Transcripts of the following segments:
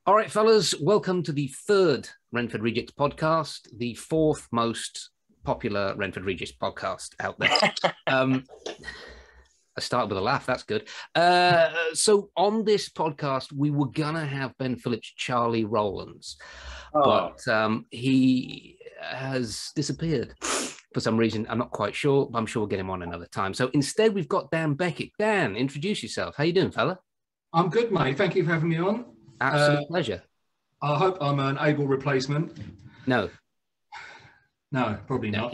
All right, fellas, welcome to the third Renford Rejects podcast, the fourth most popular Renford Rejects podcast out there. I started with a laugh. That's good. So on this podcast, we were going to have Ben Phillips, Charlie Rowlands, but he has disappeared for some reason. I'm not quite sure, but I'm sure we'll get him on another time. So instead, we've got Dan Beckett. Dan, introduce yourself. How you doing, fella? I'm good, mate. Thank you for having me on. Absolute pleasure. I hope I'm an able replacement. No, probably not.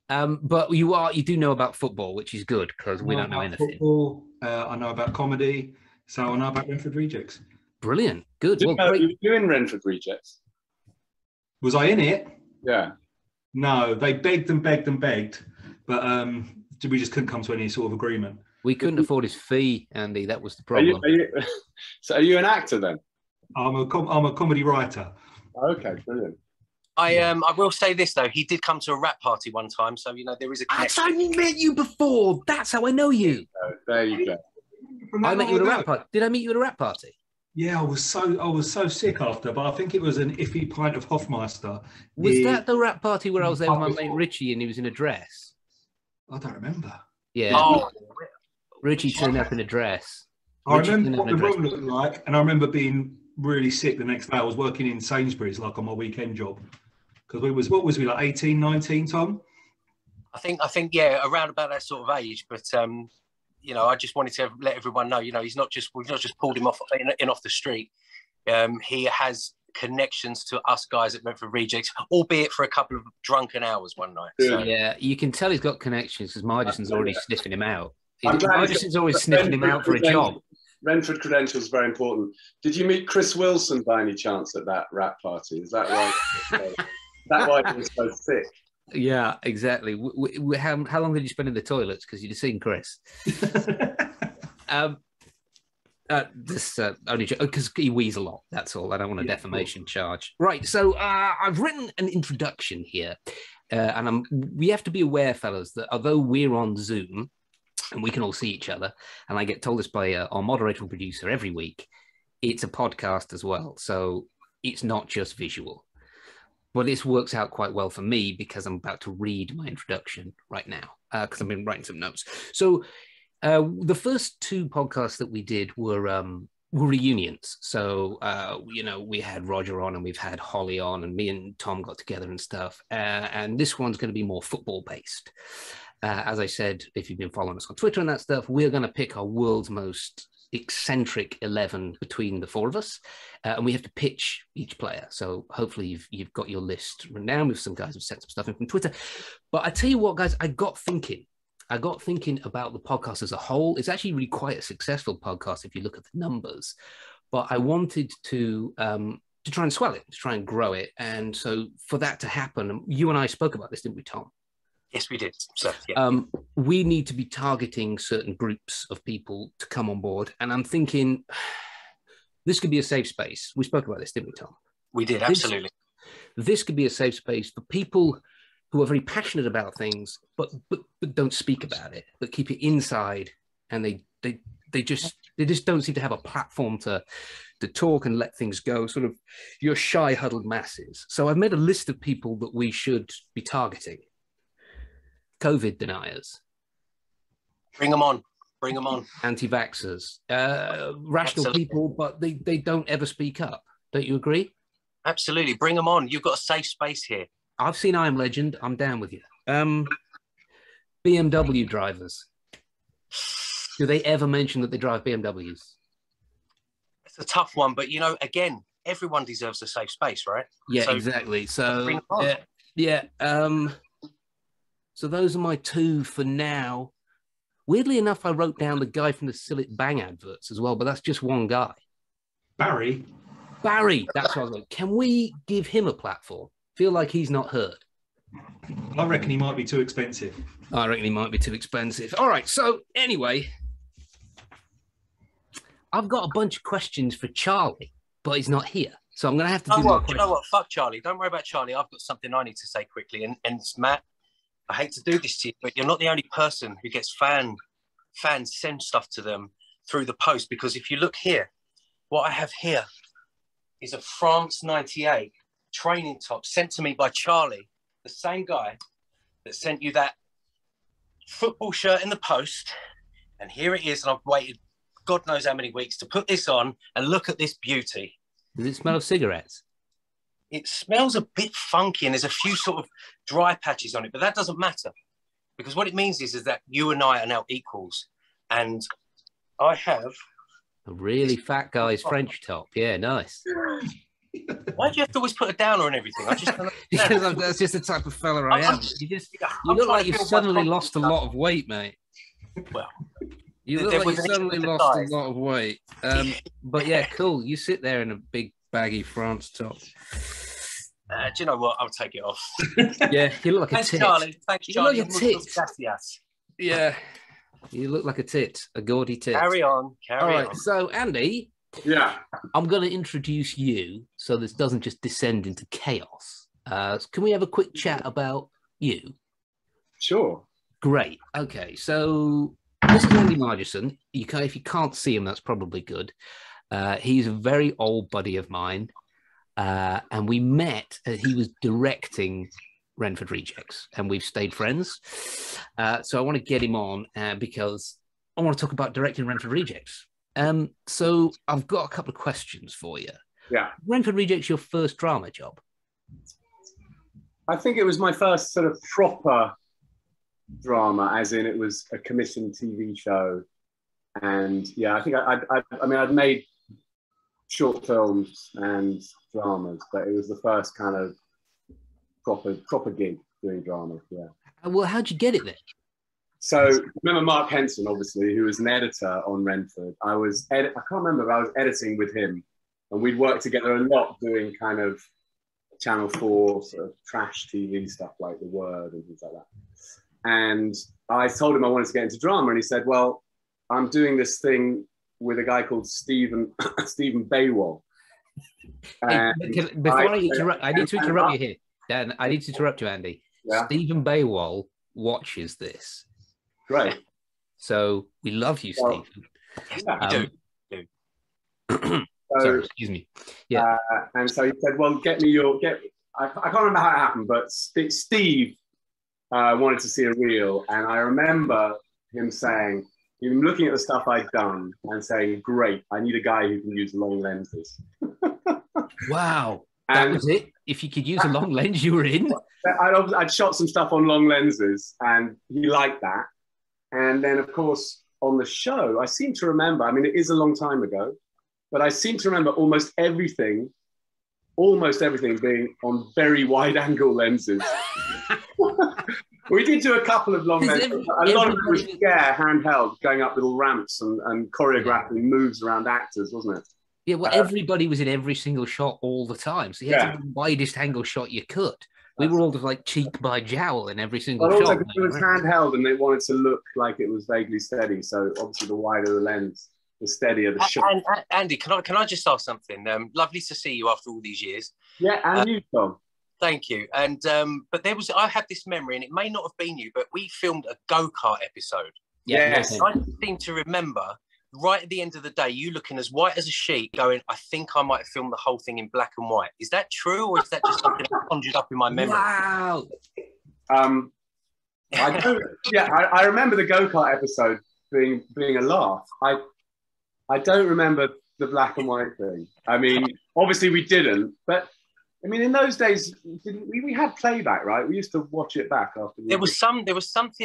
But you do know about football, which is good because we don't know anything. Football, I know about comedy, so I know about Renford Rejects. Brilliant, good. Well, great. You were in Renford Rejects. Was I in it? Yeah. No, they begged and begged and begged, but we just couldn't come to any sort of agreement. We couldn't afford his fee, Andy. That was the problem. So are you an actor then? I'm a comedy writer. Okay, brilliant. I will say this though, he did come to a rap party one time, so there is a connection. I've only met you before. That's how I know you. There you go. I met you at a rap party. Did I meet you at a rap party? Yeah, I was so sick after, but I think it was an iffy pint of Hoffmeister. Was that the rap party where I was there with my mate Richie and he was in a dress? I don't remember. Yeah. Oh. Richie turned up in a dress. I remember what the room looked like, and I remember being really sick the next day. I was working in Sainsbury's, like on my weekend job. Because we like 18, 19, Tom? I think, yeah, around about that sort of age. But I just wanted to let everyone know, we've not just pulled him off the street. He has connections to us guys at Renford Rejects, albeit for a couple of drunken hours one night. So. Yeah, you can tell he's got connections because Margeson's already sniffing him out. Margeson's always sniffing him out for a job. Renford credentials is very important. Did you meet Chris Wilson by any chance at that rap party? Is that why? That why he was so sick? Yeah, exactly. How long did you spend in the toilets? Because you'd have seen Chris. Only because he wheezes a lot. That's all. I don't want a defamation charge. Right. So I've written an introduction here, and we have to be aware, fellas, that although we're on Zoom and we can all see each other, and I get told this by our moderator and producer every week, it's a podcast as well. So it's not just visual. But this works out quite well for me because I'm about to read my introduction right now because I've been writing some notes. So the first two podcasts that we did were reunions. So, we had Roger on and we've had Holly on and me and Tom got together and stuff. And this one's going to be more football based. As I said, if you've been following us on Twitter and that stuff, we're going to pick our world's most eccentric 11 between the four of us. And we have to pitch each player. So hopefully you've got your list written down with some guys who've sent some stuff in from Twitter. But I tell you what, guys, I got thinking about the podcast as a whole. It's actually really quite a successful podcast if you look at the numbers. But I wanted to try and swell it, to try and grow it. And so for that to happen, you and I spoke about this, didn't we, Tom? Yes, we did. So, yeah. We need to be targeting certain groups of people to come on board. And I'm thinking this could be a safe space. We spoke about this, didn't we, Tom? We did, absolutely. This could be a safe space for people who are very passionate about things, but don't speak about it, but keep it inside. And they just don't seem to have a platform to talk and let things go, sort of your shy, huddled masses. So I've made a list of people that we should be targeting. COVID deniers. Bring them on. Anti-vaxxers. Rational people, but they don't ever speak up. Don't you agree? Absolutely. Bring them on. You've got a safe space here. I've seen I Am Legend. I'm down with you. BMW drivers. Do they ever mention that they drive BMWs? It's a tough one, but, again, everyone deserves a safe space, right? Yeah, exactly. So, yeah. So those are my two for now. Weirdly enough, I wrote down the guy from the Sillet Bang adverts as well, but that's just one guy. Barry, that's what I was like. Can we give him a platform? Feel like he's not heard. I reckon he might be too expensive. I reckon he might be too expensive. All right. So anyway, I've got a bunch of questions for Charlie, but he's not here. So I'm going to have to do more questions. You know what? Fuck Charlie. Don't worry about Charlie. I've got something I need to say quickly. And it's Matt, I hate to do this to you, but you're not the only person who gets fans send stuff to them through the post. Because if you look here, what I have here is a France 98 training top sent to me by Charlie, the same guy that sent you that football shirt in the post. And here it is. And I've waited God knows how many weeks to put this on and look at this beauty. Does it smell of cigarettes? It smells a bit funky and there's a few sort of dry patches on it, but that doesn't matter because what it means is that you and I are now equals. And I have a really fat guy's French top. Yeah, nice. Why do you have to always put a downer on everything? I just don't because that's just the type of fella I am. You look like you've suddenly lost a lot of weight, mate. Well, you look like you suddenly lost a lot of weight. But yeah, cool. You sit there in a big baggy France top. Do you know what? I'll take it off. Yeah, you look like Thanks, a tit. Charlie. Thanks, Charlie. You look like a tit. Yes. Yeah, you look like a tit, a gaudy tit. Carry on. All right, so Andy. Yeah. I'm going to introduce you so this doesn't just descend into chaos. Can we have a quick chat about you? Sure. Great. Okay, so this is Andy Margetson. If you can't see him, that's probably good. He's a very old buddy of mine. And we met as he was directing Renford Rejects, and we've stayed friends. So I want to get him on because I want to talk about directing Renford Rejects. So I've got a couple of questions for you. Yeah. Renford Rejects your first drama job? I think it was my first sort of proper drama, as in it was a commissioned TV show. And yeah, I think I'd made short films and dramas, but it was the first kind of proper gig doing dramas. Yeah. Well, how'd you get it then? So remember Mark Henson, obviously, who was an editor on Renford. I can't remember, but I was editing with him, and we'd worked together a lot doing kind of Channel 4 sort of trash TV stuff like The Word and things like that. And I told him I wanted to get into drama, and he said, "Well, I'm doing this thing with a guy called Stephen Baywell." Hey, before I interrupt, I need to interrupt you here, Dan. I need to interrupt you, Andy. Yeah. Stephen Baywell watches this. Great. So we love you, Stephen. Yeah, you do. Sorry, excuse me. Yeah. And so he said, "Well, get me your I can't remember how it happened, but Steve wanted to see a reel, and I remember him saying, even looking at the stuff I'd done and saying, "Great, I need a guy who can use long lenses." Wow, that was it. If you could use a long lens, you were in. I'd shot some stuff on long lenses, and he liked that. And then, of course, on the show, I seem to remember. I mean, it is a long time ago, but I seem to remember almost everything being on very wide-angle lenses. We did do a couple of long lenses. A lot of it was handheld, going up little ramps and choreographing moves around actors, wasn't it? Yeah, well, everybody was in every single shot all the time. So you had to do the widest angle shot you could. We were all just like cheek by jowl in every single shot. Also, it was handheld and they wanted to look like it was vaguely steady. So obviously the wider the lens, the steadier the shot. And Andy, can I just ask something? Lovely to see you after all these years. Yeah, and you, Tom. Thank you. And but I had this memory, and it may not have been you, but we filmed a go-kart episode. Yes. I seem to remember right at the end of the day, you looking as white as a sheet, going, "I think I might have filmed the whole thing in black and white." Is that true, or is that just something that conjured up in my memory? Wow. I remember the go-kart episode being a laugh. I don't remember the black and white thing. I mean, obviously we didn't, but I mean, in those days, we had playback, right? We used to watch it back after. There was something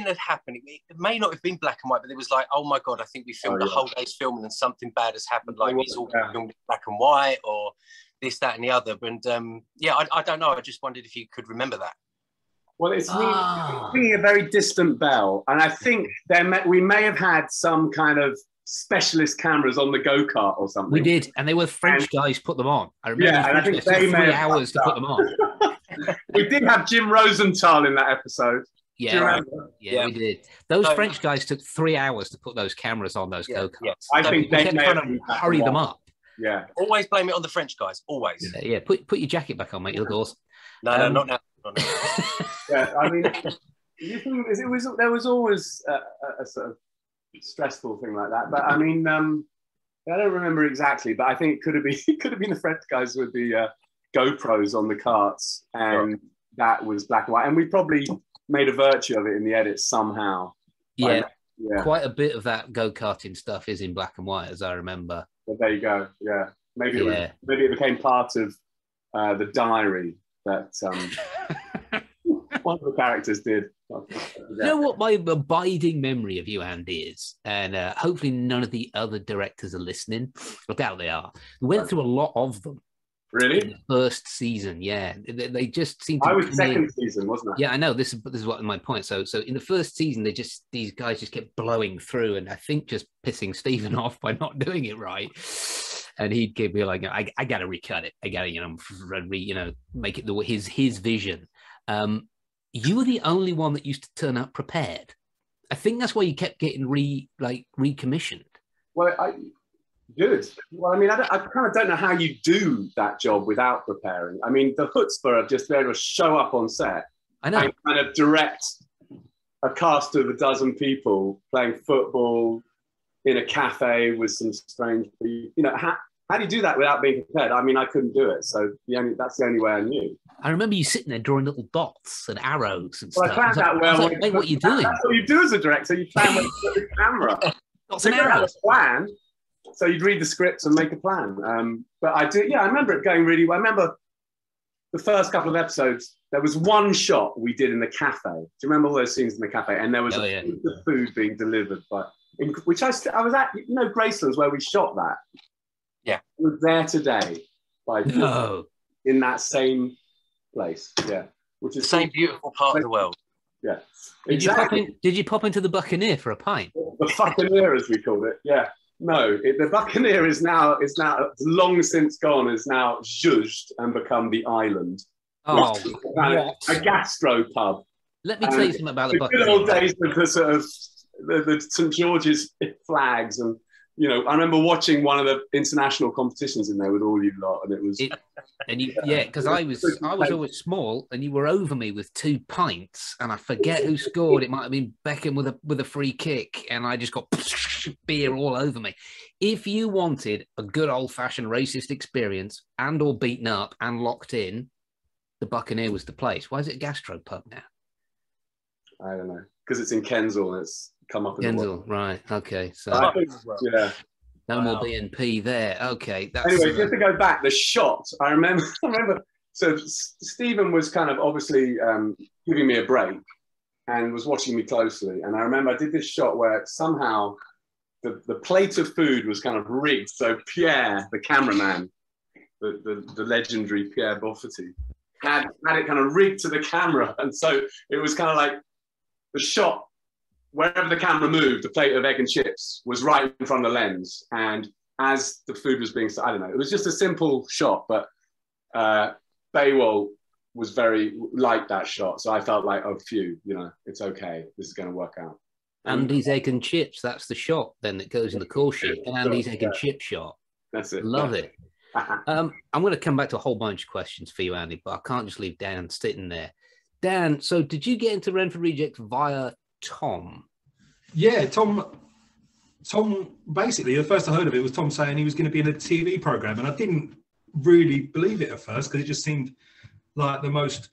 that happened. It may not have been black and white, but it was like, "Oh my God, I think we filmed the whole day's filming and something bad has happened. Like it's all filmed in black and white, or this, that, and the other." And I don't know. I just wondered if you could remember that. Well, it's ringing a very distant bell, and I think we may have had some kind of specialist cameras on the go-kart or something. We did, and they were French guys put them on. I remember and I think they 3 hours to put them on. We did have Jim Rosenthal in that episode. Yeah, Do you remember? Yeah, we did. Those French guys took 3 hours to put those cameras on those go-karts. Yeah. I think we they kept trying to hurry them up. Yeah. Always blame it on the French guys. Always. Yeah. Put your jacket back on, mate. You look awesome. No, not now. Yeah, I mean, there was always a sort of stressful thing like that. But I mean, I don't remember exactly, but I think it could have been the French guys with the GoPros on the carts, and that was black and white. And we probably made a virtue of it in the edit somehow. Yeah. Quite a bit of that go-karting stuff is in black and white, as I remember. But there you go. Yeah, maybe it became part of the diary that one of the characters did. You know what my abiding memory of you, Andy, is? And hopefully none of the other directors are listening. I doubt they are. We went through a lot of them. Really? In the first season, yeah. They just seem to... I was second season, wasn't I? Yeah, I know. This is what my point. So in the first season, these guys just kept blowing through, and I think just pissing Stephen off by not doing it right. And he'd give me like, I got to recut it. I got to, make it his vision. You were the only one that used to turn up prepared. I think that's why you kept getting recommissioned. Well, good. Well, I mean, I kind of don't know how you do that job without preparing. I mean, the chutzpah of just being able to show up on set. I know. And kind of direct a cast of a dozen people playing football in a cafe with some strange people. How do you do that without being prepared? I mean, I couldn't do it. So that's the only way I knew. I remember you sitting there drawing little dots and arrows and stuff. I planned that well. Mate, what are you doing? That's what you do as a director. You plan with the camera. Dots and arrows. Plan. So you'd read the scripts and make a plan. But I do. Yeah, I remember it going really well. I remember the first couple of episodes. There was one shot we did in the cafe. Do you remember all those scenes in the cafe? And there was the food being delivered, which I was at. Graceland's where we shot that. Yeah, I was there today in that same place. Yeah, which is the same beautiful part of the world. Yeah, exactly. Did you pop into the Buccaneer for a pint? The Buccaneer, as we called it. Yeah, no, the Buccaneer is now long since gone. Is now judged and become the Island. Oh, a gastro pub. Let me tell you something about the Buccaneer. Good old days of the sort of the St George's flags and. I remember watching one of the international competitions in there with all you lot, and it was. Because I was always small, and you were over me with 2 pints, and I forget who scored. It might have been Beckham with a free kick, and I just got beer all over me. If you wanted a good old fashioned racist experience and/or beaten up and locked in, the Buccaneer was the place. Why is it a gastropub now? I don't know, because it's in Kensal and it's come up. Kensal, right? Okay, so yeah, no more BNP there. Okay, anyway, just to go back, the shot. I remember. So Stephen was kind of obviously giving me a break and was watching me closely. And I remember I did this shot where somehow the plate of food was kind of rigged. So Pierre, the cameraman, the legendary Pierre Beaufetty, had it kind of rigged to the camera, and so it was kind of like the shot. Wherever the camera moved, the plate of egg and chips was right in front of the lens. And as the food was being, I don't know, it was just a simple shot, but Baywell was very like that shot. So I felt like, oh, phew, it's okay. This is going to work out. Andy's egg and chips, that's the shot then that goes in the call sheet. And Andy's egg and chip shot. That's it. Love it. I'm going to come back to a whole bunch of questions for you, Andy, but I can't just leave Dan sitting there. Dan, so did you get into Renford Rejects via Tom? Yeah, Tom. Basically, the first I heard of it was Tom saying he was going to be in a TV program, and I didn't really believe it at first because it just seemed like the most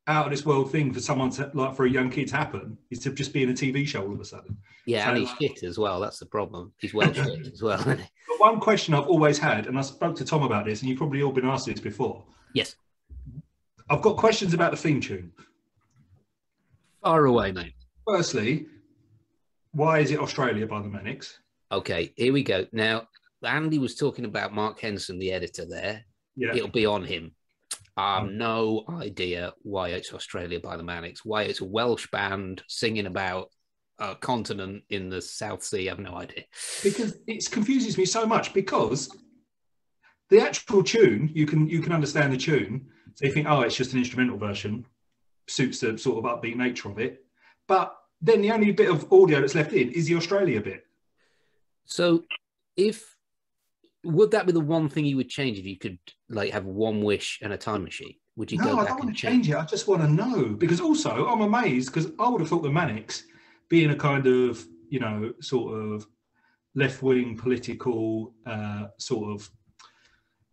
out of this world thing for someone to, like, for a young kid to happen, is to just be in a TV show all of a sudden. Yeah, so, and he's shit as well. That's the problem. He's well shit as well. Isn't he? But one question I've always had, and I spoke to Tom about this, and you've probably all been asked this before. Yes. I've got questions about the theme tune. Far away, mate. Firstly, why is it Australia by the Manics? Okay, here we go. Now, Andy was talking about Mark Henson, the editor there. Yeah. It'll be on him. No idea why it's Australia by the Manics, why it's a Welsh band singing about a continent in the South Sea. I have no idea. Because it confuses me so much, because the actual tune, you can understand the tune, So you think, oh, it's just an instrumental version, suits the sort of upbeat nature of it. But then the only bit of audio that's left in is the Australia bit. So would that be the one thing you would change if you could like have one wish and a time machine? Would you go back? No, I don't want to change it. I just want to know, because also I'm amazed, because I would have thought the Manics, being a kind of, you know, sort of left-wing political sort of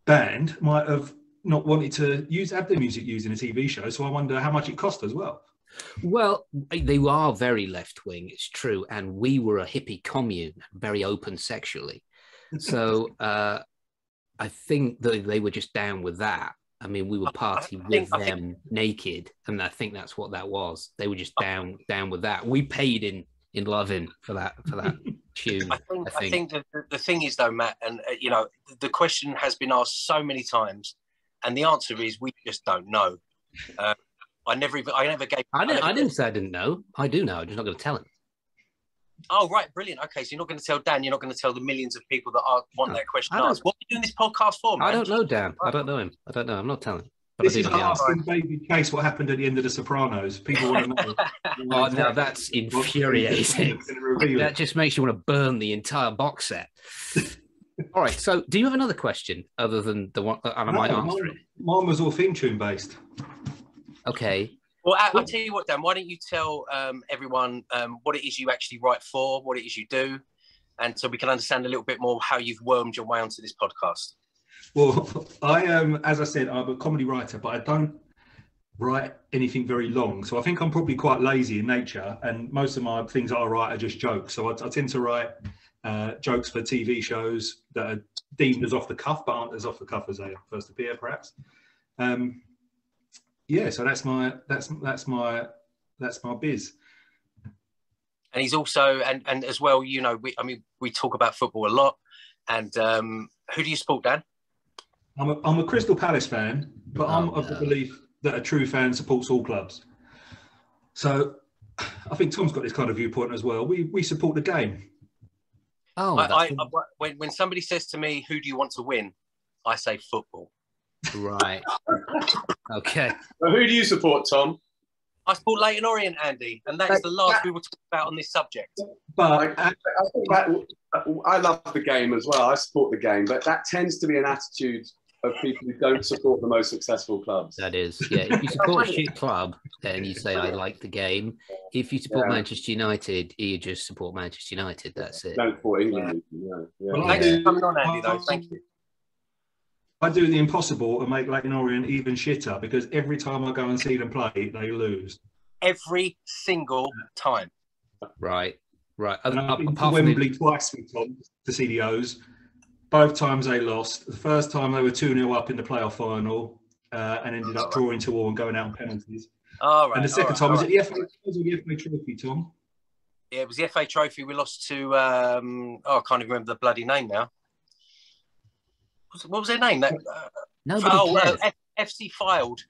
band, might have not wanted to have their music used in a TV show. So I wonder how much it cost as well. Well, they are very left-wing, it's true. And we were a hippie commune, very open sexually. So I think that they were just down with that. I mean, we were partying with them naked, and I think that's what that was. They were just down with that. We paid in loving for that tune. I think the thing is though, Matt, and you know, the question has been asked so many times, and the answer is we just don't know. I never gave. I didn't say I didn't know. I do know. I'm just not going to tell him. Oh, right, brilliant. Okay, so you're not going to tell Dan. You're not going to tell the millions of people that want that question asked. What are you doing this podcast for, man? I don't know Dan. I don't know him. I don't know. I'm not telling him. This is asking David Case what happened at the end of The Sopranos. People want to know. Oh, no, that's infuriating. That just makes you want to burn the entire box set. All right. So, do you have another question other than the one? And I might answer it. Mine was all theme tune based. Okay. Well, I'll tell you what, Dan. Why don't you tell everyone what it is you actually write for, what it is you do, and so we can understand a little bit more how you've wormed your way onto this podcast. Well, I am, as I said, I'm a comedy writer, but I don't write anything very long. So I think I'm probably quite lazy in nature, and most of my things that I write are just jokes. So I tend to write jokes for TV shows that are deemed as off the cuff, but aren't as off the cuff as they first appear, perhaps. Yeah, so that's my biz. And he's also and as well, you know, we talk about football a lot. And who do you support, Dan? I'm a Crystal Palace fan, but I'm of the belief that a true fan supports all clubs. So I think Tom's got this kind of viewpoint as well. We support the game. Oh, when somebody says to me, "Who do you want to win?" I say football. Right. Okay. Well, who do you support, Tom? I support Leyton Orient, Andy, and that is the last we will talk about on this subject. But I think that I love the game as well. I support the game, but that tends to be an attitude of people who don't support the most successful clubs. That is, yeah. If you support a shit club, then you say, I like the game. If you support Manchester United, you just support Manchester United. That's it. Don't support England. Yeah. Well, Thanks for coming on, Andy, though. Thank you. I do the impossible and make Leyton Orient even shitter, because every time I go and see them play, they lose. Every single time. Right. And I've been to Wembley twice with Tom to see the O's. Both times they lost. The first time they were 2-0 up in the playoff final and ended up drawing 2-2 and going out on penalties. All right. And the second time was it the FA Trophy, Tom? Yeah, it was the FA Trophy. We lost to, I can't even remember the bloody name now. What was their name? FC Filed.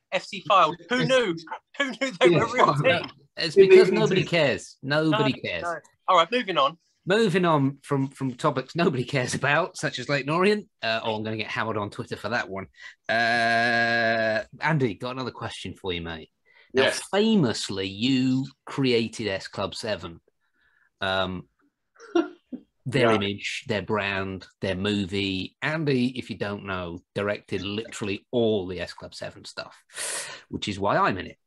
Who knew? Who knew they were a real team? It's because nobody cares. Nobody cares. No. All right, moving on. Moving on from topics nobody cares about, such as Leyton Orient. I'm going to get hammered on Twitter for that one. Andy, got another question for you, mate. Now, yes. Famously, you created S Club 7. Their image, their brand, their movie. Andy, if you don't know, directed literally all the S Club 7 stuff, which is why I'm in it,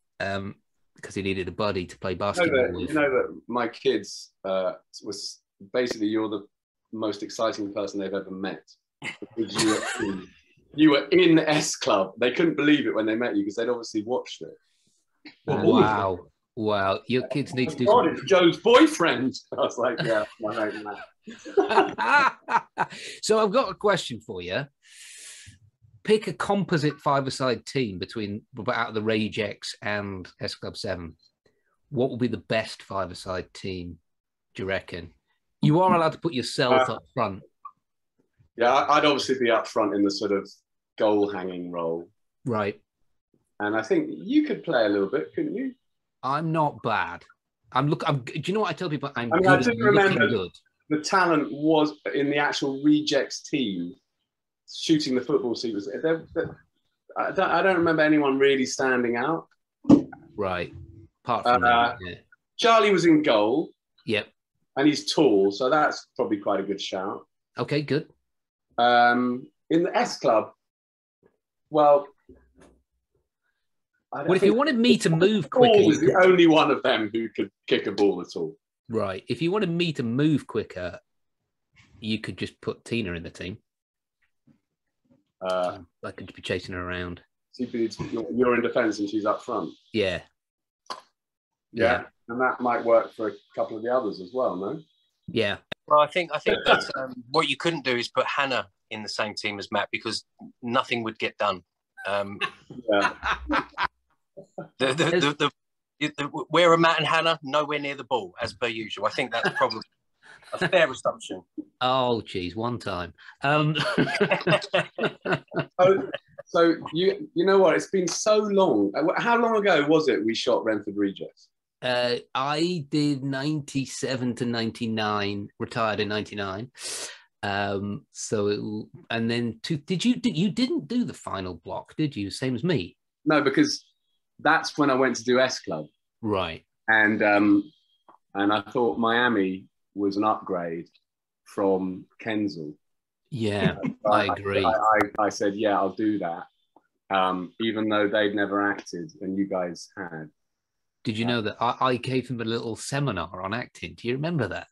because he needed a buddy to play basketball with. You know that my kids was basically, you're the most exciting person they've ever met, because you were in S Club. They couldn't believe it when they met you, because they'd obviously watched it. Wow, your kids need to do God, it's Joe's boyfriend. I was like, yeah, my mate, man. So I've got a question for you. Pick a composite five-a-side team out of the Rejects and S Club 7. What will be the best five-a-side team, do you reckon? You are allowed to put yourself up front. Yeah, I'd obviously be up front in the sort of goal-hanging role. Right. And I think you could play a little bit, couldn't you? I'm not bad. Do you know what I tell people? I do remember good. The talent was in the actual Rejects team shooting the football sequence. I don't remember anyone really standing out. Right. Apart from that, yeah. Charlie was in goal. Yep. And he's tall, so that's probably quite a good shout. Okay, good. In the S Club, well, if you wanted me to move quicker, Paul was the only one of them who could kick a ball at all. Right. If you wanted me to move quicker, you could just put Tina in the team. I could be chasing her around. You're in defence and she's up front. Yeah. Yeah. And that might work for a couple of the others as well, no? Yeah. Well, I think that's what you couldn't do is put Hannah in the same team as Matt because nothing would get done. Where are Matt and Hannah? Nowhere near the ball, as per usual. I think that's probably a fair assumption. Oh, geez, one time. So you know what? It's been so long. How long ago was it we shot Renford Rejects? I did 97 to 99, retired in 99. And then you didn't do the final block, did you? Same as me. No, because that's when I went to do S Club. Right. And I thought Miami was an upgrade from Kensal. Yeah, I agree. I said, yeah, I'll do that. Even though they'd never acted and you guys had. Did you know that I gave them a little seminar on acting? Do you remember that?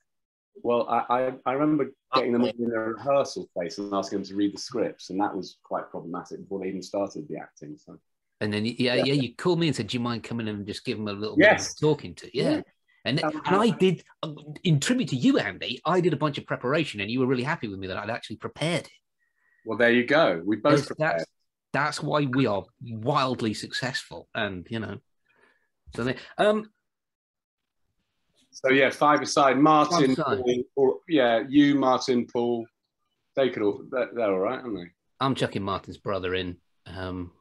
Well, I remember getting them in their rehearsal place and asking them to read the scripts, and that was quite problematic before they even started the acting. So. And then, you called me and said, do you mind coming in and just give them a little bit of talking to? Yeah. And I did, in tribute to you, Andy, I did a bunch of preparation, and you were really happy with me that I'd actually prepared it. Well, there you go. We both prepared. That's why we are wildly successful, and, So, yeah, five-a-side. Martin, Paul, you, Martin, Paul. They're all right, aren't they? I'm chucking Martin's brother in.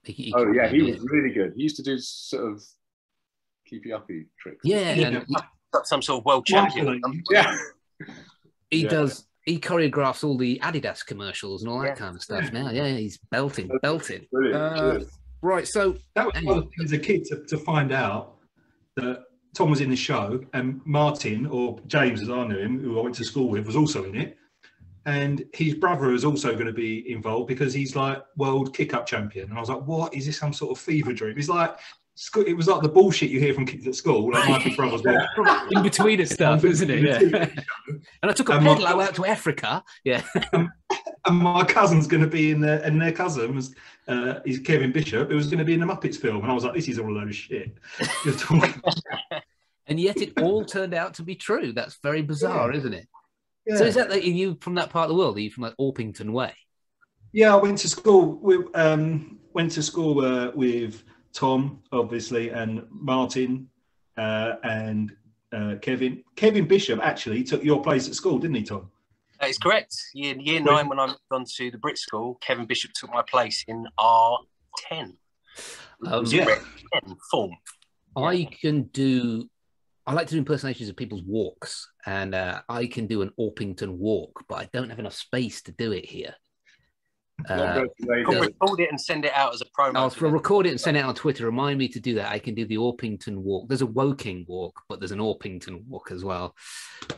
He was really good. He used to do sort of keepy-uppy tricks. Yeah, some sort of world champion. Yeah, he does. He choreographs all the Adidas commercials and all that kind of stuff now. Yeah, he's belting. Brilliant. Right, so that was one of the things as a kid to find out that Tom was in the show and Martin, or James as I knew him, who I went to school with, was also in it. And his brother is also going to be involved because he's like world kick-up champion. And I was like, what? Is this some sort of fever dream? He's like, it was like the bullshit you hear from kids at school, like my big brother's in between stuff, isn't it? Yeah. And I took a pedalo out to Africa. Yeah. And my cousin's going to be in there, and their cousin was, he's Kevin Bishop, who was going to be in the Muppets film. And I was like, this is all a load of shit. You're talking. And yet it all turned out to be true. That's very bizarre, isn't it? Yeah. So is that like, are you from that part of the world? Are you from like Orpington Way? Yeah, I went to school with Tom, obviously, and Martin, and Kevin. Kevin Bishop actually took your place at school, didn't he, Tom? That is correct. Year 9, when I moved on to the Brit School, Kevin Bishop took my place in R10. 10 form. I like to do impersonations of people's walks, and I can do an Orpington walk, but I don't have enough space to do it here. Record it and send it out as a promo. I'll record it and send it out on Twitter. Remind me to do that. I can do the Orpington walk. There's a Woking walk, but there's an Orpington walk as well,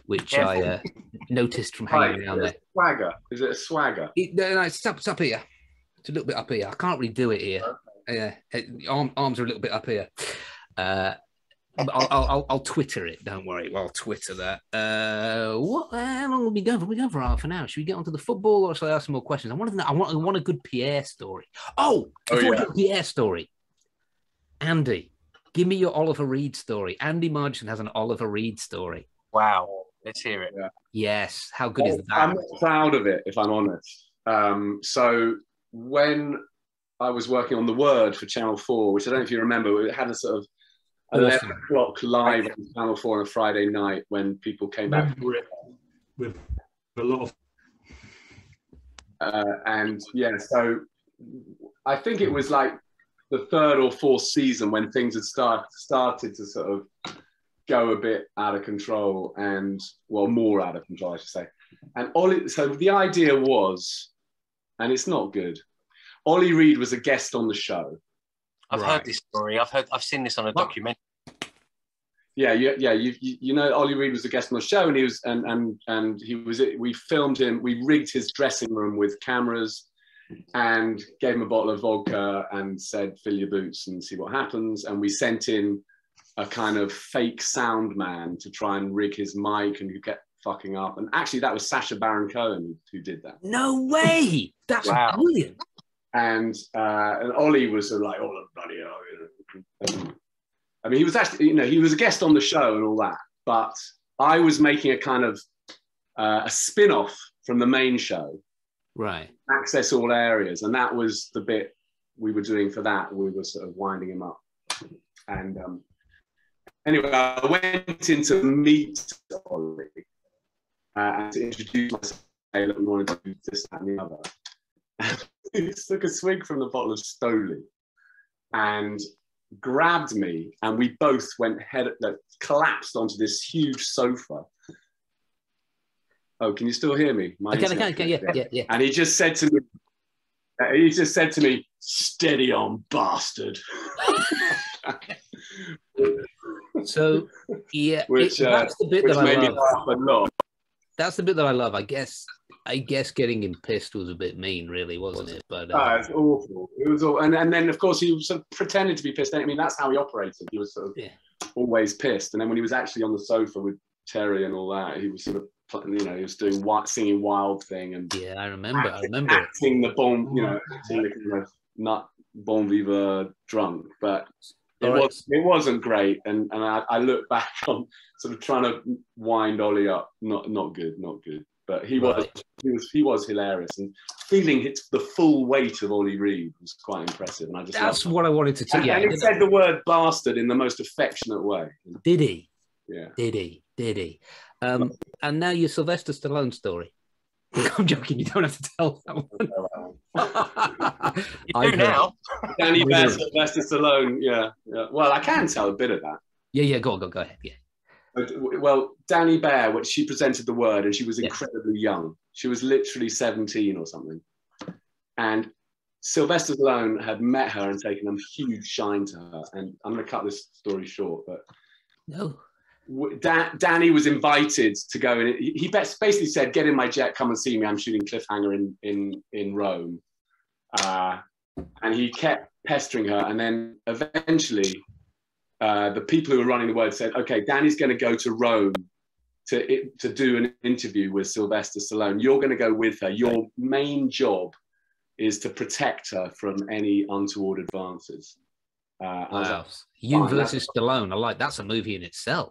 which I noticed from hanging around there. Swagger? Is it a swagger? No, it's up here. It's a little bit up here. I can't really do it here. Okay. Arms are a little bit up here. I'll Twitter it. Don't worry. I'll Twitter that. How long will we go for? We go for half an hour. Should we get onto the football, or shall I ask some more questions? I want to know. I want a good Pierre story. Before we get Pierre story, Andy, give me your Oliver Reed story. Andy Margetson has an Oliver Reed story. Wow, let's hear it. Yeah. Yes. How good is that? I'm not proud of it, if I'm honest. So when I was working on The Word for Channel 4, which I don't know if you remember, it had a sort of 11 o'clock live on Channel 4 on a Friday night when people came back. With a lot of... so I think it was like the 3rd or 4th season when things had started to sort of go a bit out of control, and, well, more out of control, I should say. And so the idea was, and it's not good, Ollie Reed was a guest on the show. I've heard this story. I've seen this on a documentary. Yeah. You know, Ollie Reed was a guest on the show, and he was, and he was. We filmed him. We rigged his dressing room with cameras, and gave him a bottle of vodka, and said, "Fill your boots and see what happens." And we sent in a kind of fake sound man to try and rig his mic, and he kept fucking up. And actually, that was Sacha Baron Cohen who did that. No way! That's brilliant. And Ollie was sort of like, "Oh, bloody hell!" You know. I mean, he was actually, you know, he was a guest on the show and all that, but I was making a kind of a spin-off from the main show, right? Access all areas, and that was the bit we were doing for that. We were sort of winding him up, and anyway, I went in to meet Ollie and to introduce myself, say that we wanted to do this, that, and the other. He took a swig from the bottle of Stoli and grabbed me, and we both went collapsed onto this huge sofa. Oh, can you still hear me? I can, yeah. And he just said to me, "Steady on, bastard." So yeah, which that's the bit that I made me love. laugh a lot. That's the bit that I love. I guess getting him pissed was a bit mean, really, wasn't it? But it's awful. It was all, and then of course he was sort of pretending to be pissed. I mean, that's how he operated. He was sort of always pissed. And then when he was actually on the sofa with Terry and all that, he was sort of, you know, he was doing singing Wild Thing, and I remember acting the bon, you know, acting the kind of not bon vivant drunk, but. It wasn't great, and I look back on sort of trying to wind Ollie up. Not good. But he was hilarious, and feeling the full weight of Ollie Reed was quite impressive. And that's what I wanted to tell you. And he said the word bastard in the most affectionate way. Did he? Yeah. Did he? And now your Sylvester Stallone story. I'm joking. You don't have to tell that one. You do now. Danny Bear, Sylvester Stallone. Yeah. Well, I can tell a bit of that. Yeah. Go ahead. Yeah. Well, Danny Bear, when she presented the word, and she was incredibly young. She was literally 17 or something. And Sylvester Stallone had met her and taken a huge shine to her. And I'm going to cut this story short, but no. Danny was invited to go, and he basically said, "Get in my jet, come and see me. I'm shooting Cliffhanger in Rome." And he kept pestering her, and then eventually the people who were running the word said, "Okay, Danny's going to go to Rome to do an interview with Sylvester Stallone. You're going to go with her. Your main job is to protect her from any untoward advances." Wow. You versus Stallone. I like that's a movie in itself.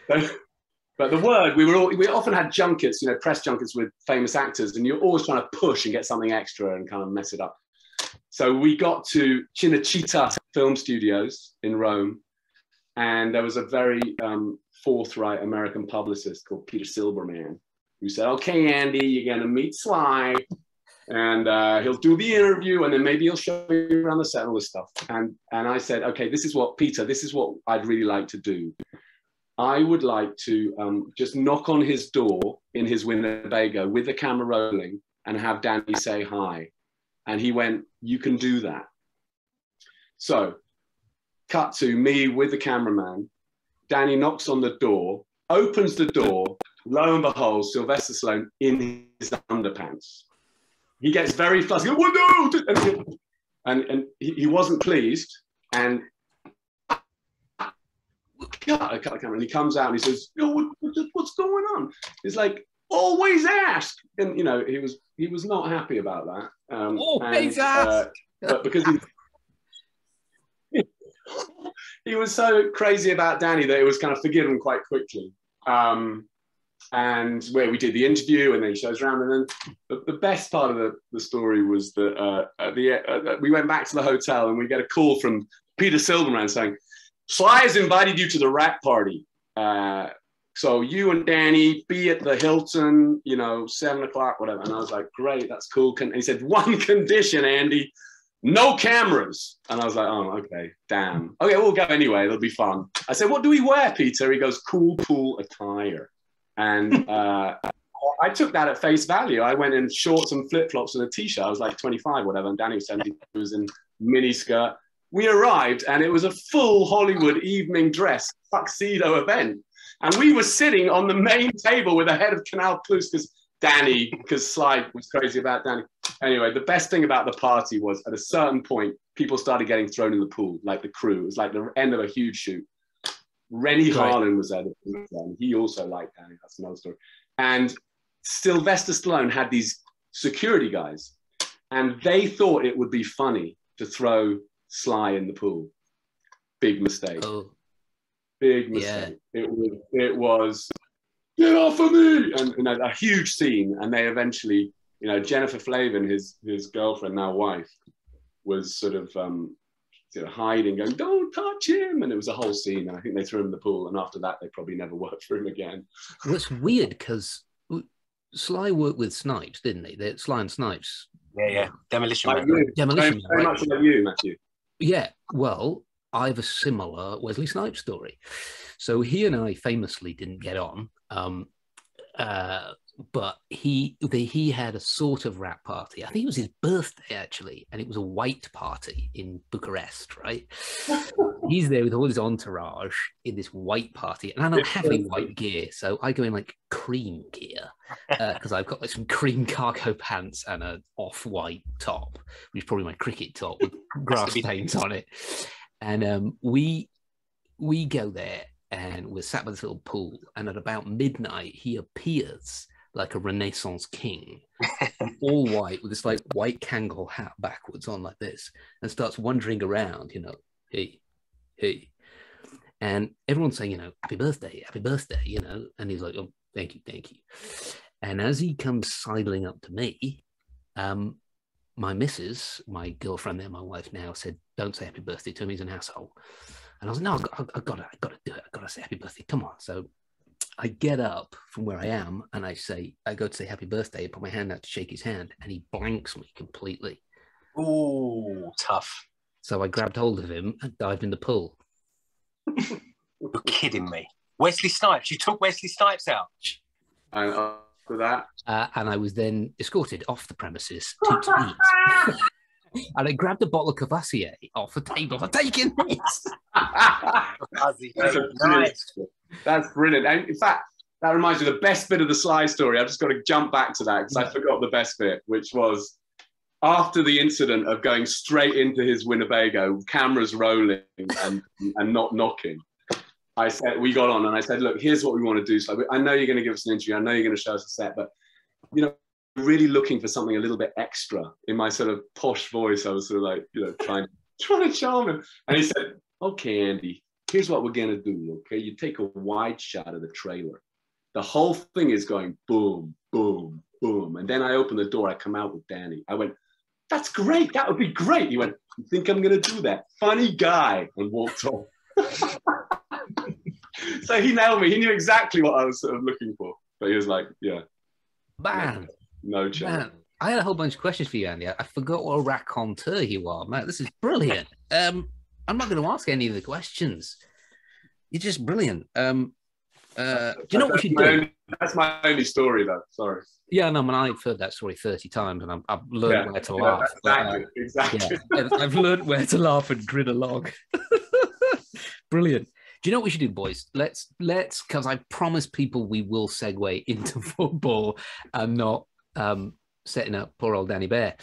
But the word, we often had junkets, you know, press junkets with famous actors, and you're always trying to push and get something extra and kind of mess it up. So we got to Cinecittà Film Studios in Rome, and there was a very forthright American publicist called Peter Silberman who said, "Okay, Andy, you're going to meet Sly, and he'll do the interview, and then maybe he'll show you around the set and all this stuff." And I said, "Okay, this is what I'd really like to do. I would like to just knock on his door in his Winnebago with the camera rolling and have Danny say hi." And he went, "You can do that." So cut to me with the cameraman. Danny knocks on the door, opens the door. Lo and behold, Sylvester Stallone in his underpants. He gets very fussy. "Oh, no!" And he wasn't pleased. And I cut the camera, and he comes out and he says, "What's going on?" He's like, "Always ask." And you know, he was not happy about that. Always ask. But because he was so crazy about Danny that it was kind of forgiven quite quickly. And where we did the interview, and then he shows around, and then the best part of the story was that we went back to the hotel, and we get a call from Peter Silverman saying, "Sly has invited you to the rap party. So you and Danny be at the Hilton, you know, 7 o'clock, whatever." And I was like, "Great, that's cool." And he said, "One condition, Andy, no cameras." And I was like, "Oh, okay, damn. Okay, we'll go anyway. It'll be fun." I said, "What do we wear, Peter?" He goes, "Cool pool attire." And I took that at face value. I went in shorts and flip-flops and a t-shirt. I was like 25, whatever, and Danny was 70. He was in mini skirt. We arrived, and it was a full Hollywood evening dress tuxedo event. And we were sitting on the main table with the head of Canal Plus because Sly was crazy about Danny. Anyway, the best thing about the party was at a certain point, people started getting thrown in the pool, like the crew. It was like the end of a huge shoot. Rennie Harlan was there. He also liked Danny. That's another story. And Sylvester Stallone had these security guys, and they thought it would be funny to throw Sly in the pool. Big mistake. Oh. Big mistake. Yeah. It was, get off of me! And a huge scene. And they eventually, Jennifer Flavin, his girlfriend, now wife, was sort of hiding, going, don't touch him. And it was a whole scene. And I think they threw him in the pool. And after that, they probably never worked for him again. Well, it's weird because Sly worked with Snipes, didn't he? Sly and Snipes. Yeah. Demolition Man. Demolition Man. Very much like you, Matthew. Yeah. Well, I have a similar Wesley Snipes story. So he and I famously didn't get on. But he had a sort of rap party. I think it was his birthday, actually, and it was a white party in Bucharest, right? He's there with all his entourage in this white party, and I don't have any white gear, so I go in like cream gear because I've got like some cream cargo pants and an off-white top, which is probably my cricket top with grass stains on it. And we go there, and we're sat by this little pool, and at about midnight, he appears like a Renaissance king, all white, with this like white Kangol hat backwards on like this, and starts wandering around, hey. And everyone's saying, happy birthday, and he's like, oh, thank you. And as he comes sidling up to me, my missus, my girlfriend there, my wife now, said, don't say happy birthday to him, he's an asshole. And I was like, no, I've got to do it. I've got to say happy birthday. Come on. So I get up from where I am and I go to say happy birthday, I put my hand out to shake his hand, and he blanks me completely. Ooh, tough. So I grabbed hold of him and dived in the pool. You're kidding me. Wesley Snipes. You took Wesley Snipes out. And after that? And I was then escorted off the premises to eat. And I grabbed a bottle of Cavassier off the table for taking this. Nice. That's brilliant. And in fact, that reminds me of the best bit of the Sly story. I've just got to jump back to that because I forgot the best bit, which was after the incident of going straight into his Winnebago, cameras rolling and not knocking. We got on and I said, look, here's what we want to do. So I know you're going to give us an interview. I know you're going to show us a set, but really looking for something a little bit extra. In my sort of posh voice, I was sort of like, trying to charm him. And he said, okay, Andy, here's what we're going to do, okay? You take a wide shot of the trailer. The whole thing is going boom, boom, boom. And then I open the door, I come out with Danny. I went, that's great, that would be great. He went, you think I'm going to do that? Funny guy, and walked off. So he nailed me. He knew exactly what I was sort of looking for. But he was like, yeah. Man. No chance. Man. I had a whole bunch of questions for you, Andy. I forgot what a raconteur you are. Man, this is brilliant. I'm not going to ask any of the questions. You're just brilliant. Do you know what we should do? That's my only story, though. Sorry. Yeah, no, man, I've heard that story 30 times, and I've learned where to laugh. Exactly. Yeah, I've learned where to laugh and grin along. Brilliant. Do you know what we should do, boys? Let's, because I promise people we will segue into football and not setting up poor old Danny Bear.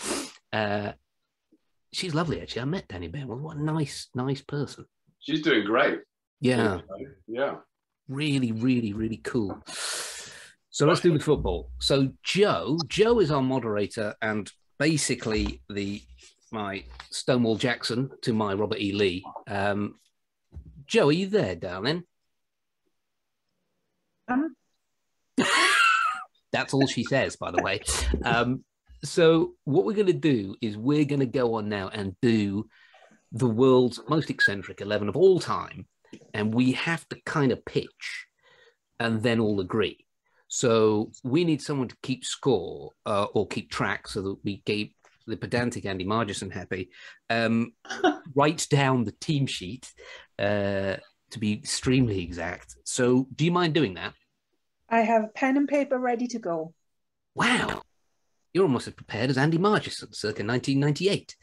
She's lovely, actually. I met Danny Bear. Well, what a nice person. She's doing great. Yeah. Yeah. Really, really, really cool. So let's do the football. So Joe is our moderator and basically my Stonewall Jackson to my Robert E. Lee. Joe, are you there, darling? That's all she says, by the way. So what we're going to do is we're going to go on now and do the world's most eccentric 11 of all time. And we have to kind of pitch and then all agree. So we need someone to keep score or keep track so that we keep the pedantic Andy Margetson happy, writes down the team sheet to be extremely exact. So do you mind doing that? I have pen and paper ready to go. Wow. You're almost as prepared as Andy Margetson, circa 1998.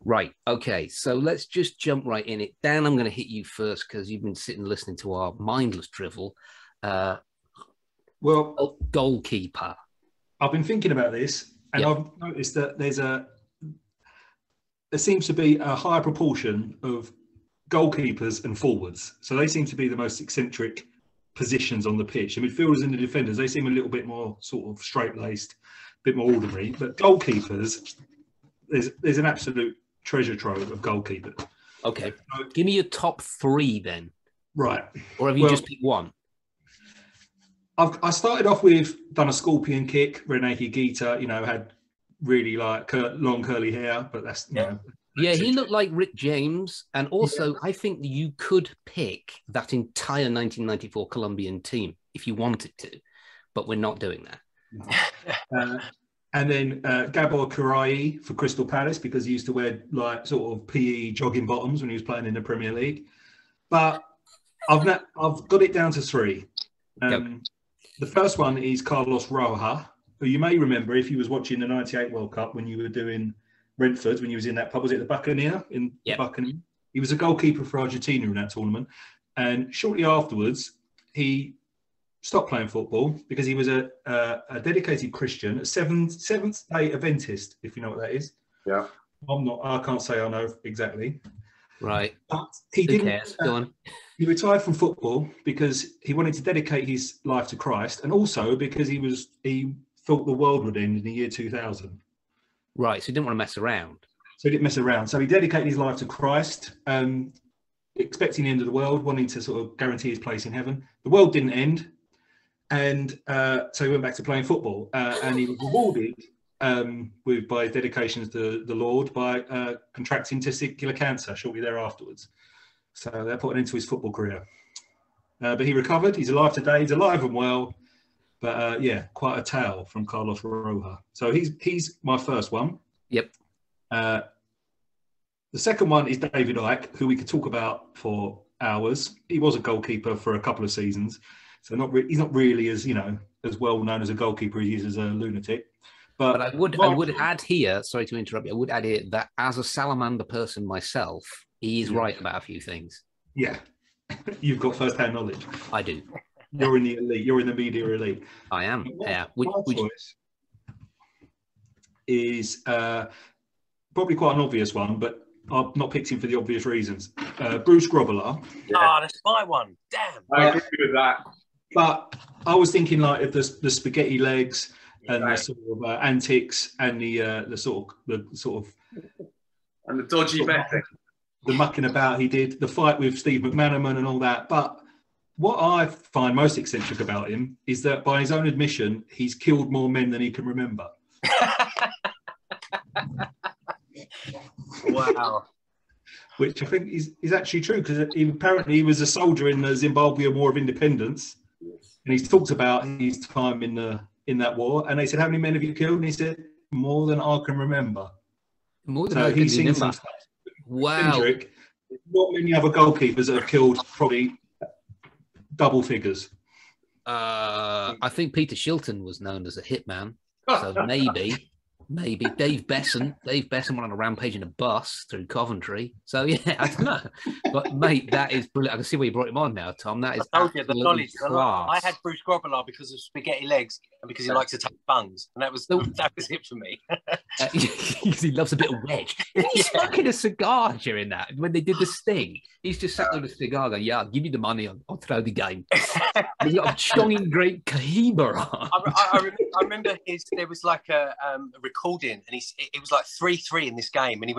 Right. Okay. So let's just jump right in it. Dan, I'm going to hit you first because you've been sitting listening to our mindless drivel. Well, goalkeeper. I've been thinking about this, and I've noticed that there seems to be a higher proportion of goalkeepers and forwards. So they seem to be the most eccentric positions on the pitch. The midfielders and the defenders, they seem a little bit more sort of straight-laced, a bit more ordinary. But goalkeepers, there's an absolute treasure trove of goalkeepers. Okay. Give me your top three then. Right. Or have you just picked one? I started off with done a scorpion kick. Rene Higuita, had really like long curly hair, but that's Yeah, he looked like Rick James, and also I think you could pick that entire 1994 Colombian team if you wanted to, but we're not doing that. And then Gabor Kiraly for Crystal Palace, because he used to wear like sort of PE jogging bottoms when he was playing in the Premier League. But I've got it down to three. The first one is Carlos Roja, who you may remember if you was watching the 98 World Cup when you were doing Renford, when you was in that pub. Was it the Buccaneer? Buccaneer. He was a goalkeeper for Argentina in that tournament. And shortly afterwards, he stopped playing football because he was a dedicated Christian, a Seventh-day Adventist, if you know what that is. Yeah. I can't say I know exactly. Right. But he Who cares? Go on. He retired from football because he wanted to dedicate his life to Christ, and also because he thought the world would end in the year 2000. Right, so he didn't want to mess around. So he didn't mess around. So he dedicated his life to Christ, expecting the end of the world, wanting to sort of guarantee his place in heaven. The world didn't end, and so he went back to playing football, and he was rewarded by his dedication to the Lord by contracting testicular cancer shortly thereafterwards. So that put an end to his football career. But he recovered. He's alive today. He's alive and well. But quite a tale from Carlos Roja. So he's my first one. Yep. The second one is David Icke, who we could talk about for hours. He was a goalkeeper for a couple of seasons. So he's not really as well known as a goalkeeper as he is as a lunatic. But I would add here, sorry to interrupt you, I would add here that as a salamander person myself, he is right about a few things. Yeah. You've got first-hand knowledge. I do. You're in the elite. You're in the media elite. I am. Yeah. My choice is probably quite an obvious one, but I've not picked him for the obvious reasons. Bruce Grobbelaar. Yeah. That's my one. Damn. I agree with that. But I was thinking like of the spaghetti legs and the sort of antics and the sort of and the dodgy betting, the mucking about he did, the fight with Steve McManaman and all that. But what I find most eccentric about him is that, by his own admission, he's killed more men than he can remember. Wow. Which I think is actually true, because apparently he was a soldier in the Zimbabwean War of Independence, and he's talked about his time in that war. And they said, "How many men have you killed?" And he said, "More than I can remember." More than I can remember. Wow. Eccentric. Not many other goalkeepers that have killed probably double figures. I think Peter Shilton was known as a hitman, so maybe Dave Besson went on a rampage in a bus through Coventry. So yeah, I don't know, but mate, that is brilliant. I can see why you brought him on now, Tom. That is the knowledge. I had Bruce Grobbelaar because of spaghetti legs and because he likes to take bungs, and that was it for me. He loves a bit of wedge. He's smoking a cigar during that when they did the sting. He's just sat with a cigar going, "Yeah, give me the money, I'll throw the game." He's got a chonging great Cohiba on. I remember there was like a recording, and it was like 3-3 in this game, and he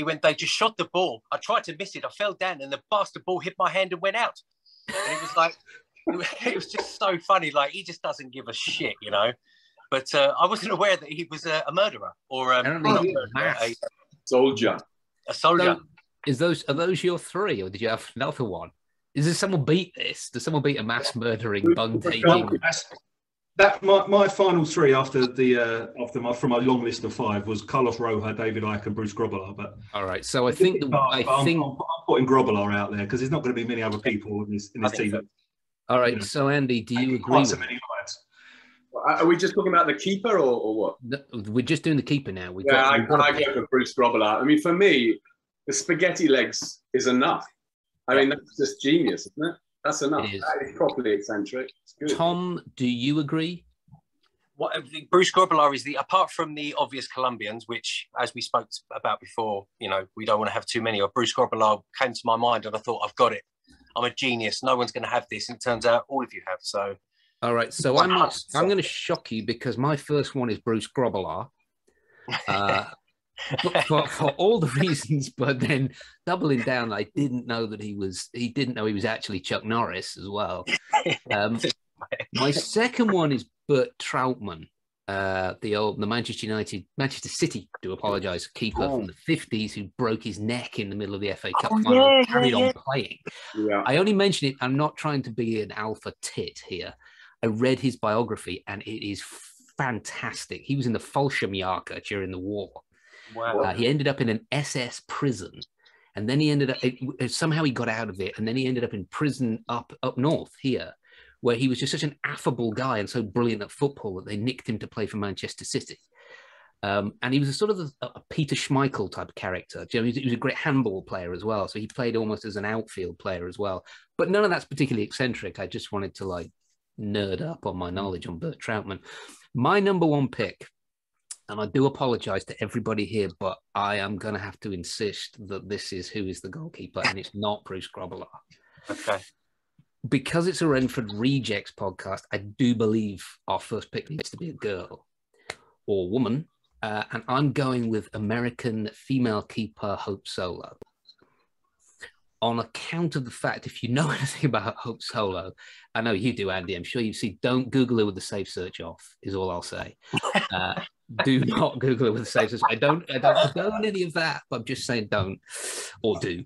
went, "They just shot the ball. I tried to miss it. I fell down, and the bastard ball hit my hand and went out." And it was like, it was just so funny. Like, he just doesn't give a shit, But I wasn't aware that he was a murderer or a soldier. A soldier. So, are those your three, or did you have another one? Does someone beat this? Does someone beat a mass murdering, bung taking? My final three after from my long list of five was Carlos Roja, David Icke, and Bruce Grobbelaar. But all right, so I think I'm putting Grobbelaar out there because there's not going to be many other people in this team. All right, so Andy, do you agree? So many lives. Are we just talking about the keeper or what? We're just doing the keeper now. I go for Bruce Grobbelaar. I mean, for me, the spaghetti legs is enough. I mean, that's just genius, isn't it? That's enough. That is properly eccentric. It's good. Tom, do you agree? Bruce Grobbelaar is apart from the obvious Colombians, which, as we spoke about before, you know, we don't want to have too many. Or Bruce Grobbelaar came to my mind, and I thought, I've got it. I'm a genius. No one's going to have this, and it turns out all of you have. So, all right. So I'm going to shock you because my first one is Bruce Grobbelaar. For all the reasons, but then doubling down, I didn't know that he was actually Chuck Norris as well. My second one is Bert Troutman, the Manchester City, do apologise, keeper from the 50s who broke his neck in the middle of the FA Cup final and carried on playing. Yeah. I only mention it, I'm not trying to be an alpha tit here. I read his biography and it is fantastic. He was in the Fallschirmjäger during the war. Wow. He ended up in an SS prison, and then he ended up somehow he got out of it, and then he ended up in prison up north here, where he was just such an affable guy and so brilliant at football that they nicked him to play for Manchester City. And he was a sort of a Peter Schmeichel type of character. You know, he was a great handball player as well, so he played almost as an outfield player as well. But none of that's particularly eccentric. I just wanted to like nerd up on my knowledge on Bert Troutman. My number one pick. And I do apologise to everybody here, but I am going to have to insist that this is who is the goalkeeper, and it's not Bruce Grobbelaar. Okay. Because it's a Renford Rejects podcast, I do believe our first pick needs to be a girl or woman, and I'm going with American female keeper Hope Solo. On account of the fact, if you know anything about Hope Solo, I know you do, Andy, I'm sure you've seen, don't Google her with the safe search off, is all I'll say. Do not Google it with the safe search. I don't condone any of that, but I'm just saying don't or do.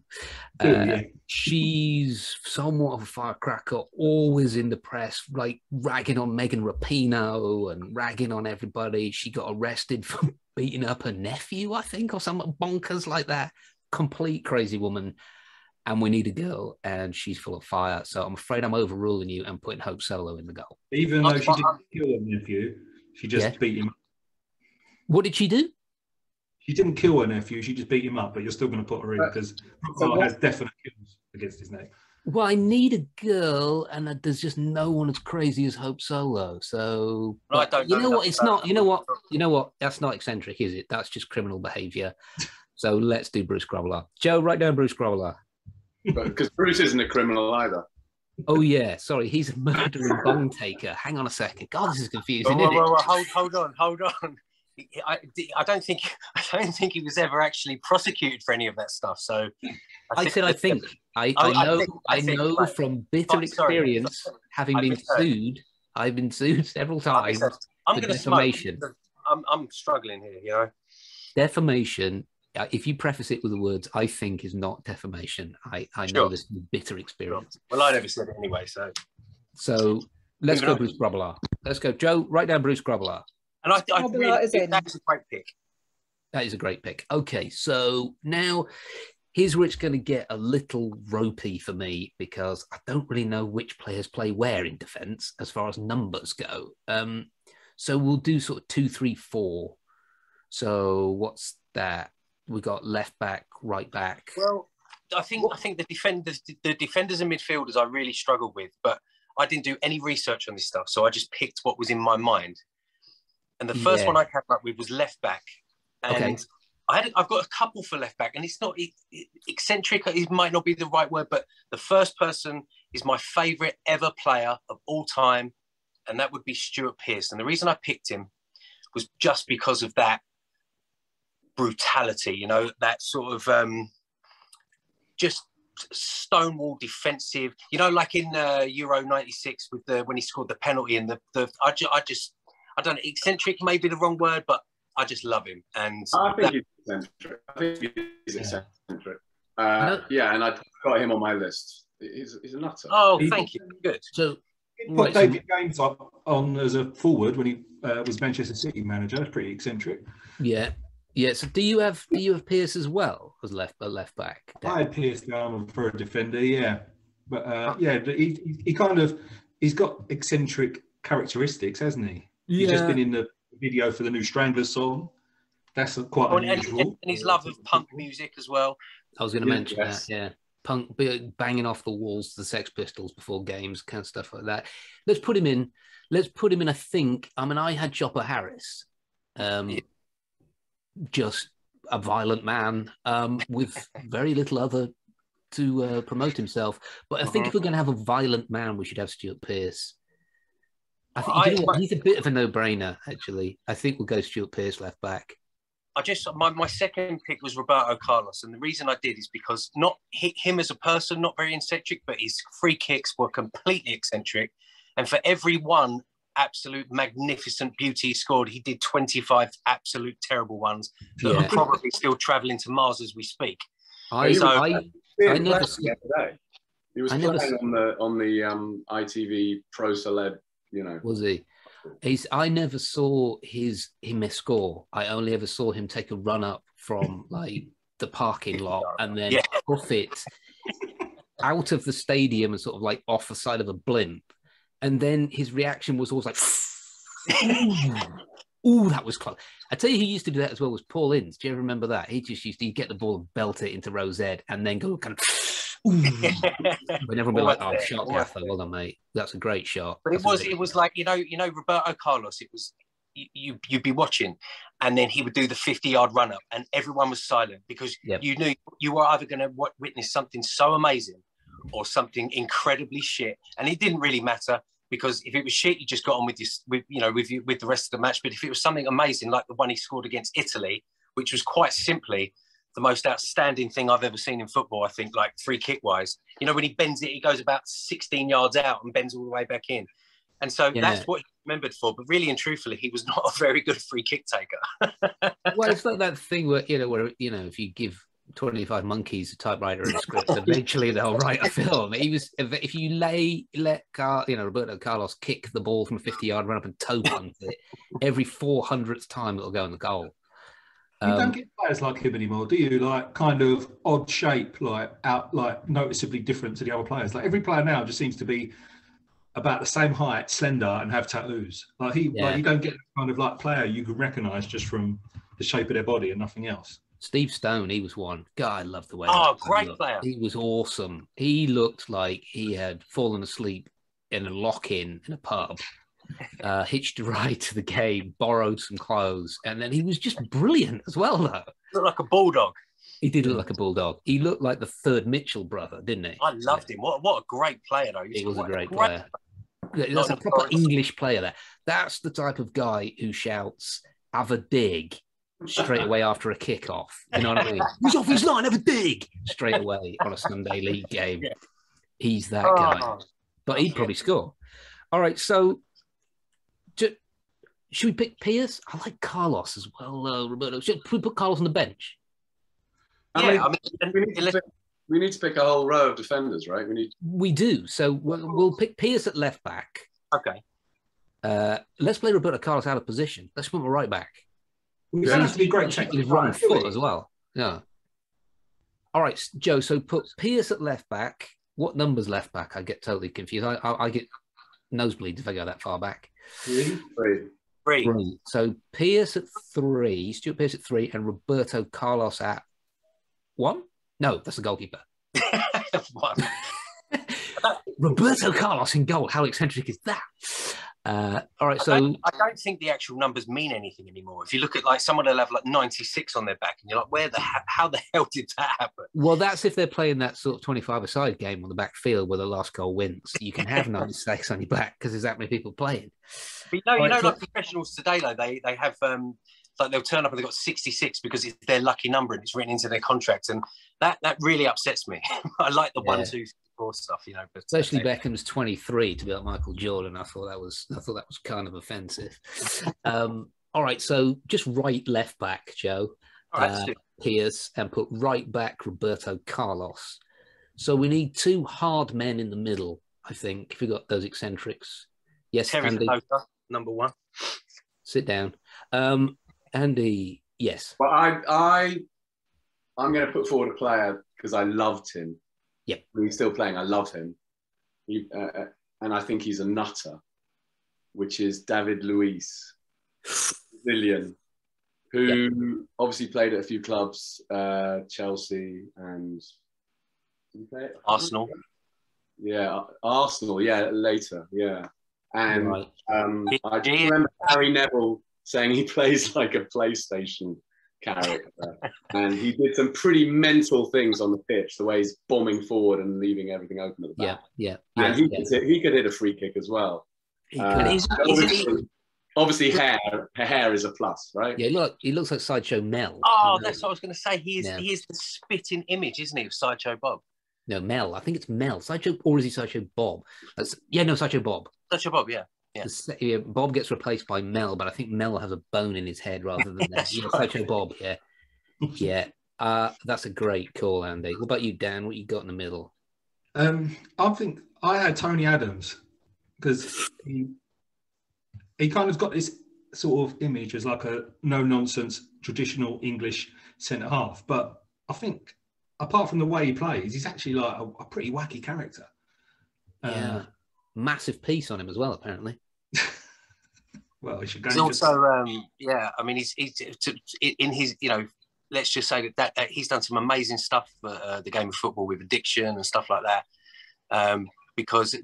She's somewhat of a firecracker, always in the press, like ragging on Megan Rapinoe and ragging on everybody. She got arrested for beating up her nephew, I think, or something bonkers like that. Complete crazy woman. And we need a girl, and she's full of fire. So I'm afraid I'm overruling you and putting Hope Solo in the goal. Even though she didn't kill her nephew, she just beat him up. What did she do? She didn't kill her nephew. She just beat him up, but you're still going to put her in because Brookville has definite kills against his neck. Well, I need a girl, and there's just no one as crazy as Hope Solo. So, you know what? It's not. You know what? You know what? That's not eccentric, is it? That's just criminal behaviour. So let's do Bruce Grobbelaar. Joe, write down Bruce Grobbelaar. Because Bruce isn't a criminal either. Oh yeah, sorry, he's a murdering bone taker. Hang on a second. God, this is confusing. Hold on. I don't think he was ever actually prosecuted for any of that stuff. So I think. I know from bitter experience, having been sued. I've been sued several times for defamation. I'm struggling here, you know. Defamation. If you preface it with the words "I think" is not defamation. I know this from bitter experience. Well, I never said it anyway, so let's go Bruce Grobbelaar. Let's go, Joe. Write down Bruce Grobbelaar. And I really think that is a great pick. That is a great pick. Okay, so now here's where it's going to get a little ropey for me because I don't really know which players play where in defence as far as numbers go. So we'll do sort of 2, 3, 4. So what's that? We got left back, right back. Well, I think the defenders and midfielders I really struggled with, but I didn't do any research on this stuff, so I just picked what was in my mind. And the first one I came up with was left back, and I've got a couple for left back, and it's not eccentric. It might not be the right word, but the first person is my favourite ever player of all time, and that would be Stuart Pearce. And the reason I picked him was just because of that brutality, you know, that sort of just stonewall defensive, you know, like in Euro 96 with when he scored the penalty and I don't know, eccentric may be the wrong word, but I just love him. And I think he's eccentric. eccentric. And I got him on my list. He's a nutter. Oh, thank you. Good. So he put David Gaines on as a forward when he was Manchester City manager. That's pretty eccentric. Yeah. Yeah, so do you have Pearce as well as left back? I had Pearce down for a defender, yeah, but he's got eccentric characteristics, hasn't he? He's just been in the video for the new Stranglers song. That's quite unusual. And his love of punk music as well. I was going to mention that, yeah. Punk, banging off the walls to the Sex Pistols before games, kind of stuff like that. Let's put him in. I think, I had Chopper Harris. Just a violent man with very little other to promote himself. But I think if we're going to have a violent man, we should have Stuart Pearce. I think he's a bit of a no-brainer, actually. I think we'll go Stuart Pearce left back. My second pick was Roberto Carlos, and the reason I did is because not him as a person, not very eccentric, but his free kicks were completely eccentric. And for every one absolute magnificent beauty he scored, he did 25 absolute terrible ones that are probably still travelling to Mars as we speak. I never saw he was playing on the ITV Pro Celeb, Was he? I never saw him score. I only ever saw him take a run up from like the parking lot and then off it out of the stadium and sort of like off the side of a blimp. And then his reaction was always like, ooh, that was close. I tell you who used to do that as well was Paul Ince. Do you ever remember that? He just used to get the ball and belt it into row Z and then go kind of, ooh. When everyone be like, oh, shot Gaffer. Well done, mate. That's a great shot. But it was like, Roberto Carlos, it was, you'd be watching and then he would do the 50-yard run up and everyone was silent because you knew you were either going to witness something so amazing or something incredibly shit. And it didn't really matter because if it was shit, you just got on with the rest of the match. But if it was something amazing, like the one he scored against Italy, which was quite simply the most outstanding thing I've ever seen in football, I think, like free kick wise, when he bends it, he goes about 16 yards out and bends all the way back in. And so that's what he's remembered for. But really and truthfully, he was not a very good free kick taker. Well, it's like that thing where, if you give 25 monkeys a typewriter and a script, eventually they'll write a film. If you let Roberto Carlos kick the ball from a 50-yard run up and toe punt it, every 400th time it'll go in the goal. You don't get players like him anymore, do you? Like kind of odd shape, like noticeably different to the other players. Like every player now just seems to be about the same height, slender, and have tattoos. Like you don't get that kind of like player you can recognise just from the shape of their body and nothing else. Steve Stone, he was one. God, I love the way. Oh, great player. He was awesome. He looked like he had fallen asleep in a lock-in in a pub, hitched a ride to the game, borrowed some clothes, and then he was just brilliant as well, though. Looked like a bulldog. He did look like a bulldog. He looked like the third Mitchell brother, didn't he? I loved him. What a great player, though. He was a great player. That's a proper English player there. That's the type of guy who shouts, have a dig, straight away after a kickoff. You know what I mean? He's off his line, have a dig, straight away on a Sunday league game. Yeah. He's that guy. But he'd probably score. All right, so should we pick Pearce? I like Carlos as well, Roberto. Should we put Carlos on the bench? We need to pick a whole row of defenders, right? We do. So we'll pick Pearce at left back. Okay. Let's play Roberto Carlos out of position. Let's put him right back. It's going to be great check his wrong foot as well. Yeah. All right, Joe. So put Pearce at left back. What number's left back? I get totally confused. I get nosebleeds if I go that far back. Three. So Pearce at 3, Stuart Pearce at 3, and Roberto Carlos at 1? No, that's the goalkeeper. Roberto Carlos in goal. How eccentric is that? All right, so I don't think the actual numbers mean anything anymore. If you look at like someone will have like 96 on their back, and you're like, how the hell did that happen? Well, that's if they're playing that sort of 25-a-side game on the back field where the last goal wins. You can have 96 on your back because there's that many people playing. But like professionals today, though, they have like they'll turn up and they've got 66 because it's their lucky number and it's written into their contract, and that really upsets me. I like the 1, 2, 4 stuff, but especially Beckham's 23 to be like Michael Jordan. I thought that was kind of offensive. All right, so just left back, Joe. Pearce, and put right back Roberto Carlos. So we need 2 hard men in the middle, I think, if we got those eccentrics. Yes, Terry Andy. Stoker, number 1. Sit down. Andy, yes. Well, I'm going to put forward a player because I loved him. Yep. When he's still playing, I love him. And I think he's a nutter. which is David Luiz, Brazilian, who obviously played at a few clubs, Chelsea and Arsenal. Yeah, Arsenal. Yeah, later. Yeah, and Right. I just remember Harry Neville saying he plays like a PlayStation character, and he did some pretty mental things on the pitch. The way he's bombing forward and leaving everything open at the back. And he could hit a free kick as well. Obviously, hair is a plus, right? Yeah, he looks like Sideshow Mel. Oh, that's what I was going to say. He is the spitting image, isn't he, of Sideshow Bob? No, Mel. I think it's Mel. Sideshow, or is he Sideshow Bob? Sideshow Bob. Sideshow Bob, yeah. Bob gets replaced by Mel, but I think Mel has a bone in his head rather than that. Sideshow Bob, yeah. That's a great call, Andy. What about you, Dan? What you got in the middle? I think I had Tony Adams because he kind of got this sort of image as like a no-nonsense, traditional English centre-half. But I think, apart from the way he plays, he's actually like a pretty wacky character. Massive piece on him as well, apparently. Well, he should go. He's also, I mean, he's in his, let's just say that he's done some amazing stuff for the game of football with addiction and stuff like that. Because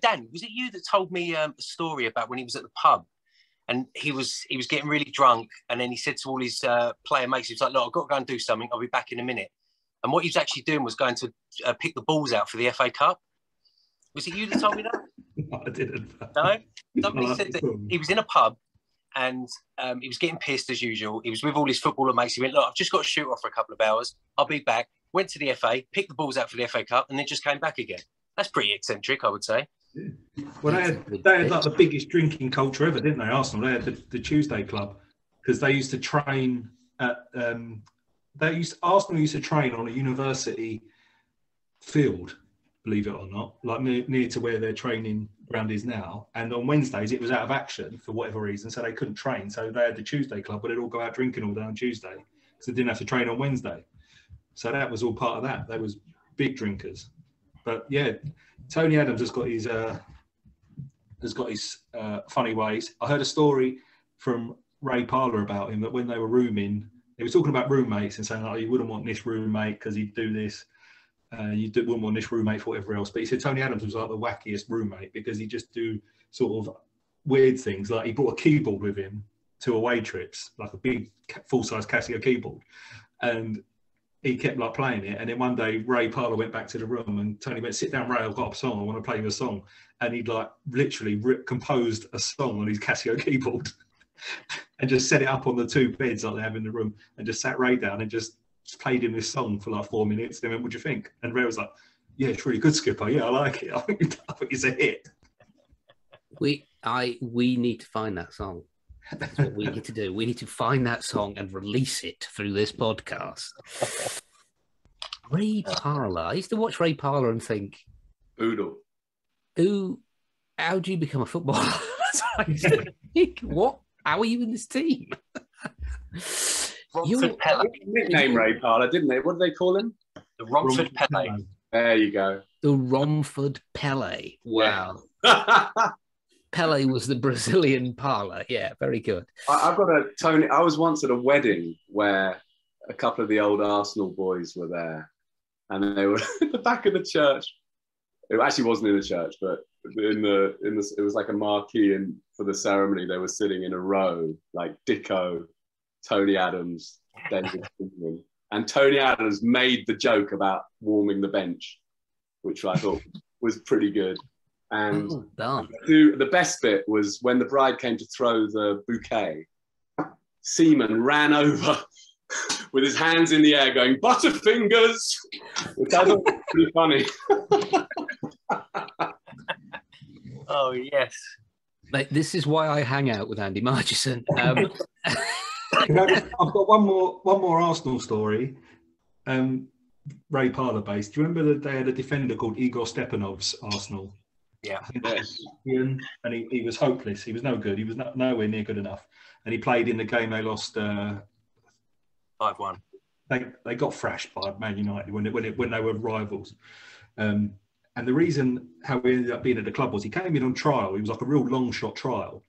Dan, was it you that told me a story about when he was at the pub and he was getting really drunk, and then he said to all his player mates, he was like, "Look, I've got to go and do something. I'll be back in a minute." And what he was actually doing was going to pick the balls out for the FA Cup. Was it you that told me that? No, I didn't. No? Somebody said that he was in a pub and he was getting pissed as usual. He was with all his footballer mates. He went, "Look, I've just got to shoot off for a couple of hours. I'll be back." Went to the FA, picked the balls out for the FA Cup, and then just came back again. That's pretty eccentric, I would say. Yeah. Well, they had like the biggest drinking culture ever, didn't they, Arsenal? They had the Tuesday Club, because they used to train at... Arsenal used to train on a university field, believe it or not, like near to where their training ground is now. And on Wednesdays, it was out of action for whatever reason, so they couldn't train. So they had the Tuesday Club, but they'd all go out drinking all day on Tuesday, because they didn't have to train on Wednesday. So that was all part of that. They was big drinkers. But yeah, Tony Adams has got his funny ways. I heard a story from Ray Parlour about him that when they were rooming, they were talking about roommates and saying, "Oh, you wouldn't want this roommate because he'd do this. Wouldn't want this roommate for whatever else." But he said Tony Adams was like the wackiest roommate because he just do sort of weird things. Like he brought a keyboard with him to away trips, like a big full-size Casio keyboard, and he kept like playing it. And then one day Ray Parlour went back to the room and Tony went, "Sit down, Ray, I've got a song. I want to play you a song." And he'd like literally composed a song on his Casio keyboard and just set it up on the two beds like they have in the room and just sat Ray down and just played him this song for like 4 minutes. Then went, "What do you think?" And Ray was like, "Yeah, it's really good, Skipper. Yeah, I like it. I think it's a hit." We need to find that song. That's what we need to do. We need to find that song and release it through this podcast. Ray Parlour. I used to watch Ray Parlour and think, Boodle. How do you become a footballer? That's what I used to think. What? How are you in this team? Nickname Ray Parlour, didn't they? What did they call him? The Romford Pele. There you go. The Romford Pele. Wow. Pele was the Brazilian Parlour. Yeah, very good. I've got a Tony. I was once at a wedding where a couple of the old Arsenal boys were there, and they were at the back of the church. It actually wasn't in the church, but it was like a marquee, and for the ceremony they were sitting in a row, like Dicko, Tony Adams, David Friedman, and Tony Adams made the joke about warming the bench, which I thought was pretty good. And the best bit was when the bride came to throw the bouquet, Seaman ran over with his hands in the air going, "Butterfingers," which I thought was pretty funny. Oh, yes. Mate, this is why I hang out with Andy Margetson. I've got one more Arsenal story. Ray Parlour based. Do you remember that they had a defender called Igor Stepanov's Arsenal? Yeah. And he was hopeless. He was no good. He was nowhere near good enough. And he played in the game they lost 5-1. They got thrashed by Man United when they were rivals. And And the reason how we ended up being at the club was he came in on trial. He was like a real long shot trial.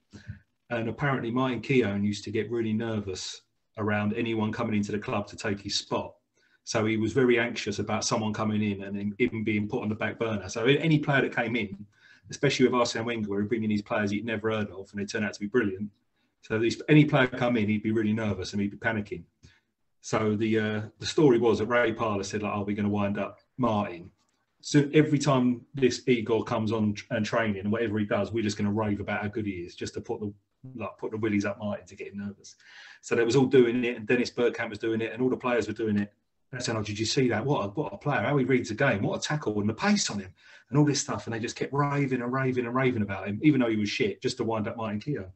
And apparently Martin Keown used to get really nervous around anyone coming into the club to take his spot. So he was very anxious about someone coming in and even being put on the back burner. So any player that came in, especially with Arsene Wenger, we were bringing these players he'd never heard of, and they turned out to be brilliant. So any player come in, he'd be really nervous and he'd be panicking. So the story was that Ray Parlour said, like, "Are we going to wind up Martin?" So every time this Igor comes on and training, and whatever he does, we're just going to rave about how good he is, just to put the willies up Martin to get him nervous. So they was all doing it, and Dennis Bergkamp was doing it, and all the players were doing it. And I said, "Oh, did you see that? What a player! How he reads the game! What a tackle and the pace on him, and all this stuff." And they just kept raving and raving and raving about him, even though he was shit, just to wind up Martin Keown.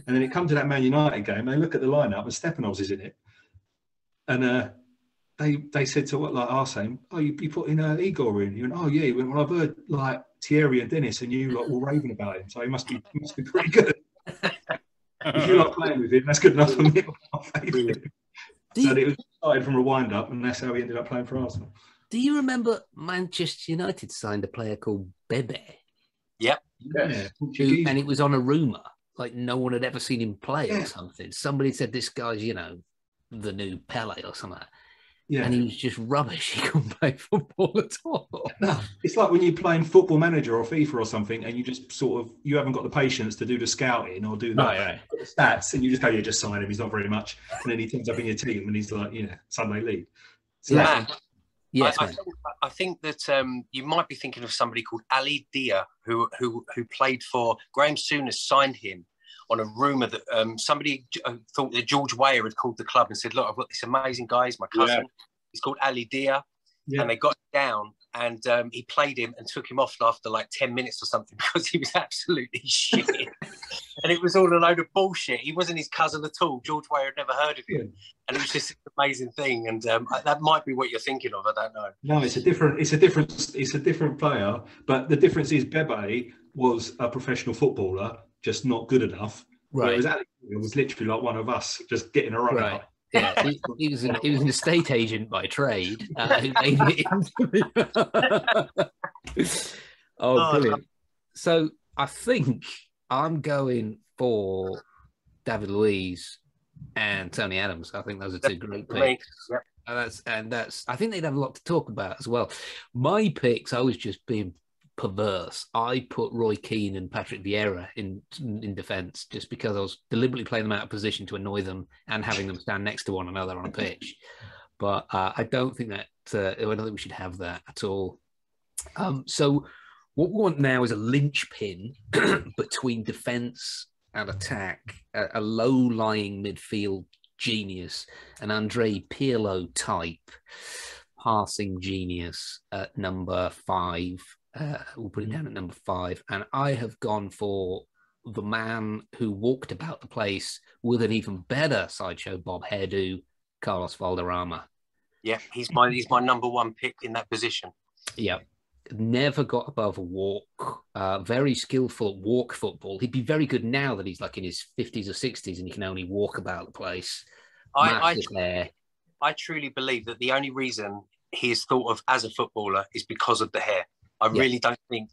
And then it come to that Man United game. They look at the lineup, and Stepanovs is in it, and they said to Arsene, "Oh, you put in Igor in?" He went, "Oh yeah." He went, "Well, I've heard like Thierry and Dennis and you all raving about him, so he must be pretty good." If you like playing with him, that's good enough for me. So it was started from a wind up, and that's how he ended up playing for Arsenal. Do you remember Manchester United signed a player called Bebe? Yep. Yeah. And it was on a rumour, like no one had ever seen him play or something. Somebody said this guy's, the new Pele or something. Yeah. And he was just rubbish. He couldn't play football at all. No, it's like when you're playing Football Manager or FIFA or something, and you just you haven't got the patience to do the scouting or do the stats, and you just go, "Yeah, just sign him. He's not very much." And then he turns up in your team, and he's like, Sunday league. So yes, I think that you might be thinking of somebody called Ali Dia, who played for Graham Souness, signed him on a rumour that somebody thought that George Weah had called the club and said, "Look, I've got this amazing guy, he's my cousin. He's called Ali Dia." Yeah. And they got him down, and he played him and took him off after like 10 minutes or something because he was absolutely shit. And it was all a load of bullshit. He wasn't his cousin at all. George Weah had never heard of him. And it was just an amazing thing. And that might be what you're thinking of. I don't know. No, it's a different player. But the difference is Bebe was a professional footballer, just not good enough. Right. Whereas Alex was literally like one of us, just getting a run. Right. Yeah, he was an estate agent by trade. Who made it brilliant. So I think I'm going for David Luiz and Tony Adams. I think those are two great picks. Yep. That's. I think they'd have a lot to talk about as well. My picks, I was just being perverse. I put Roy Keane and Patrick Vieira in defence just because I was deliberately playing them out of position to annoy them and having them stand next to one another on a pitch. But I don't think that I don't think we should have that at all. So what we want now is a linchpin between defence and attack, a low-lying midfield genius, an Andre Pirlo type passing genius at number 5. We'll put it down at number 5. And I have gone for the man who walked about the place with an even better Sideshow Bob hairdo, Carlos Valderrama. Yeah, he's my number 1 pick in that position. Yeah. Never got above a walk. Very skillful at walk football. He'd be very good now that he's like in his 50s or 60s and he can only walk about the place. I truly believe that the only reason he is thought of as a footballer is because of the hair. I really don't think,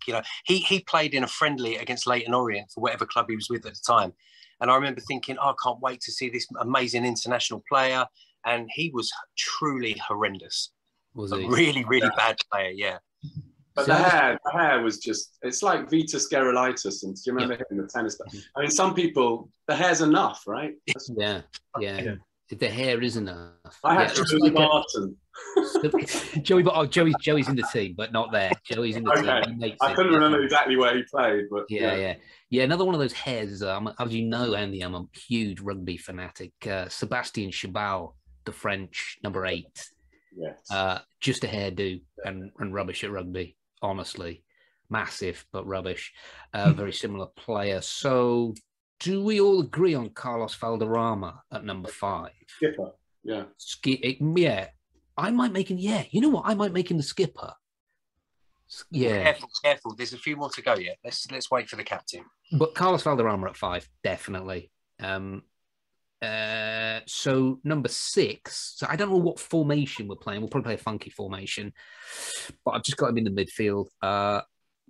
he played in a friendly against Leyton Orient for whatever club he was with at the time. And I remember thinking, I can't wait to see this amazing international player. And he was truly horrendous. Was he? A really, really bad player, yeah. But the hair was just, it's like Vitas Gerulaitis. And do you remember him, the tennis player? I mean, some people, the hair's enough, right? Yeah. The hair is enough. I had Joey Barton. Joey's in the team, but not there. Joey's in the team. I couldn't remember exactly where he played, but yeah. Another one of those hairs is, as you know, Andy, I'm a huge rugby fanatic. Sebastian Chabal, the French number 8. Yes. Just a hairdo and rubbish at rugby. Honestly, massive but rubbish. Very similar player. So, do we all agree on Carlos Valderrama at number 5? Skipper, yeah. Yeah. I might make him, you know what? I might make him the skipper. Yeah. Careful. There's a few more to go yet. Let's wait for the captain. But Carlos Valderrama at 5, definitely. So number 6. So I don't know what formation we're playing. We'll probably play a funky formation, but I've just got him in the midfield.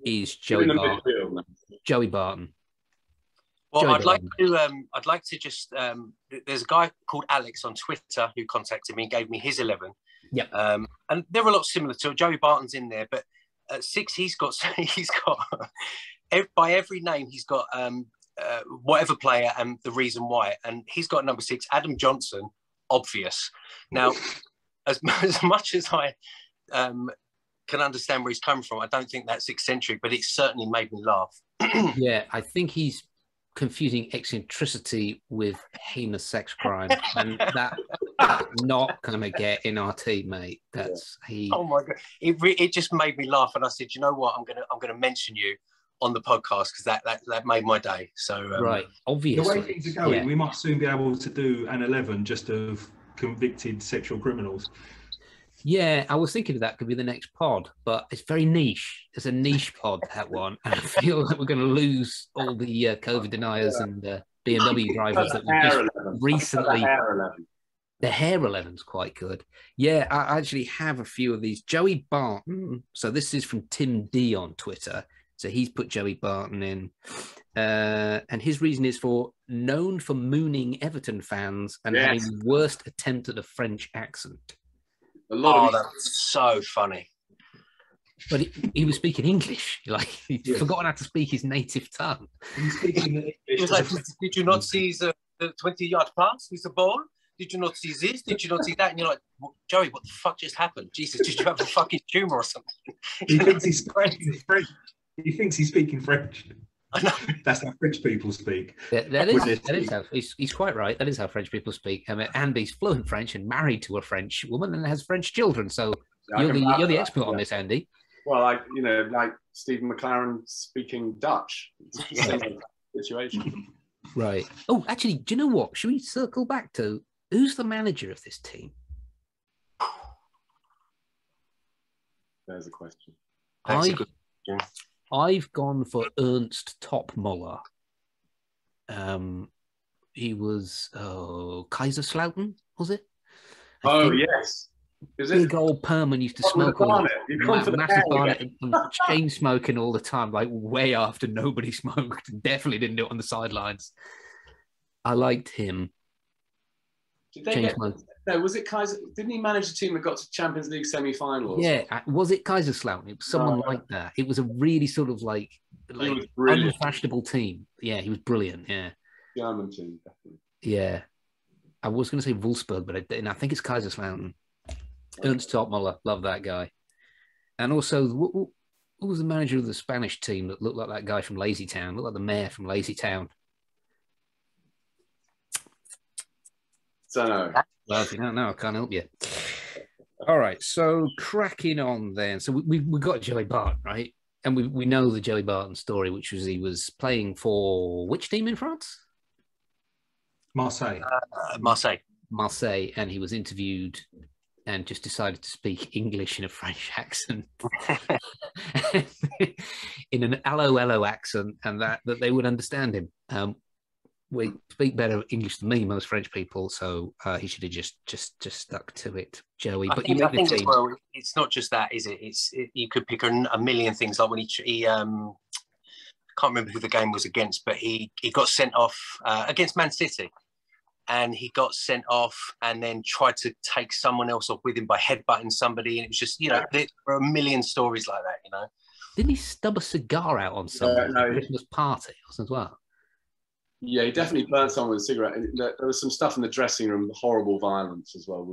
Is Joey Barton? Joey Barton. Well, Joey I'd Barton. like to just. There's a guy called Alex on Twitter who contacted me and gave me his 11. Yep. And they're a lot similar to it. Joey Barton's in there, but at 6 he's got by every name he's got whatever player and the reason why. And he's got number 6, Adam Johnson, obvious. Now, as much as I can understand where he's coming from, I don't think that's eccentric, but it certainly made me laugh. Yeah, I think he's confusing eccentricity with heinous sex crime, and that's not gonna get in our team, mate. Oh my god, it just made me laugh, and I said, you know what, I'm gonna mention you on the podcast because that made my day. So right, obviously, the way things are going, we might soon be able to do an 11 just of convicted sexual criminals. Yeah, I was thinking that could be the next pod, but it's very niche. It's a niche pod, that one. And I feel like we're going to lose all the COVID deniers and BMW drivers that we just recently. The hair 11's quite good. Yeah, I actually have a few of these. Joey Barton. So this is from Tim D on Twitter. So he's put Joey Barton in. And his reason is for known for mooning Everton fans and having the worst attempt at a French accent. That's so funny. But he was speaking English. Like, he'd forgotten how to speak his native tongue. He's speaking English. He was like, did you not see the 20-yard pass with the ball? Did you not see this? Did you not see that? And you're like, Joey, what the fuck just happened? Jesus, did you have a fucking tumour or something? He thinks he's speaking French. He thinks he's speaking French. I know. That's how French people speak. That is how he's quite right. That is how French people speak. I mean, Andy's fluent French and married to a French woman and has French children. So you're the expert on this, Andy. Well, like Stephen McLaren speaking Dutch. It's the same situation. Right. Oh, actually, do you know what? Should we circle back to who's the manager of this team? There's a question. I've gone for Ernst Topmuller. He was Kaiserslautern, was it? Yes. Is it? Big old Perman used to smoke massive bonnet and chain smoking all the time, like way after nobody smoked, and definitely didn't do it on the sidelines. I liked him. Was it Kaiser? Didn't he manage a team that got to Champions League semi-finals? Yeah, was it Kaiserslautern? It was someone like that. It was a really sort of like unfashionable team. Yeah, he was brilliant. Yeah, German team, definitely. Yeah, I was going to say Wolfsburg, but I think it's Kaiserslautern. Ernst Topmuller, love that guy. And also, who was the manager of the Spanish team that looked like that guy from Lazy Town? Looked like the mayor from Lazy Town. So no. Well, if you don't know, I can't help you. All right, so cracking on then. So we got Joey Barton, right? And we know the Joey Barton story, which was he was playing for which team in France? Marseille. Marseille, and he was interviewed and just decided to speak English in a French accent, in an hello accent, and that they would understand him. We speak better English than me, most French people, so he should have just stuck to it, Joey. But I think as well, it's not just that, is it? You could pick a million things. Like when he can't remember who the game was against, but he got sent off against Man City. And he got sent off and then tried to take someone else off with him by headbutting somebody. And it was just, there are a million stories like that, Didn't he stub a cigar out on someone at a Christmas party as well? Yeah, he definitely burnt someone with a cigarette. And there was some stuff in the dressing room, horrible violence as well.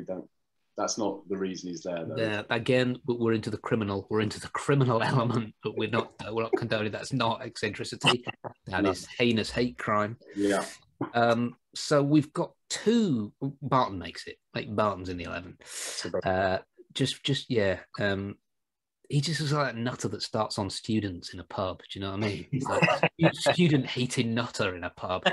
That's not the reason he's there, though. Yeah, again, we're into the criminal. We're into the criminal element, but we're not condoning. That's not eccentricity. That is heinous hate crime. Yeah. So we've got two. Barton makes it. Like Barton's in the 11. He just is like that nutter that starts on students in a pub. Do you know what I mean? He's like student hating nutter in a pub.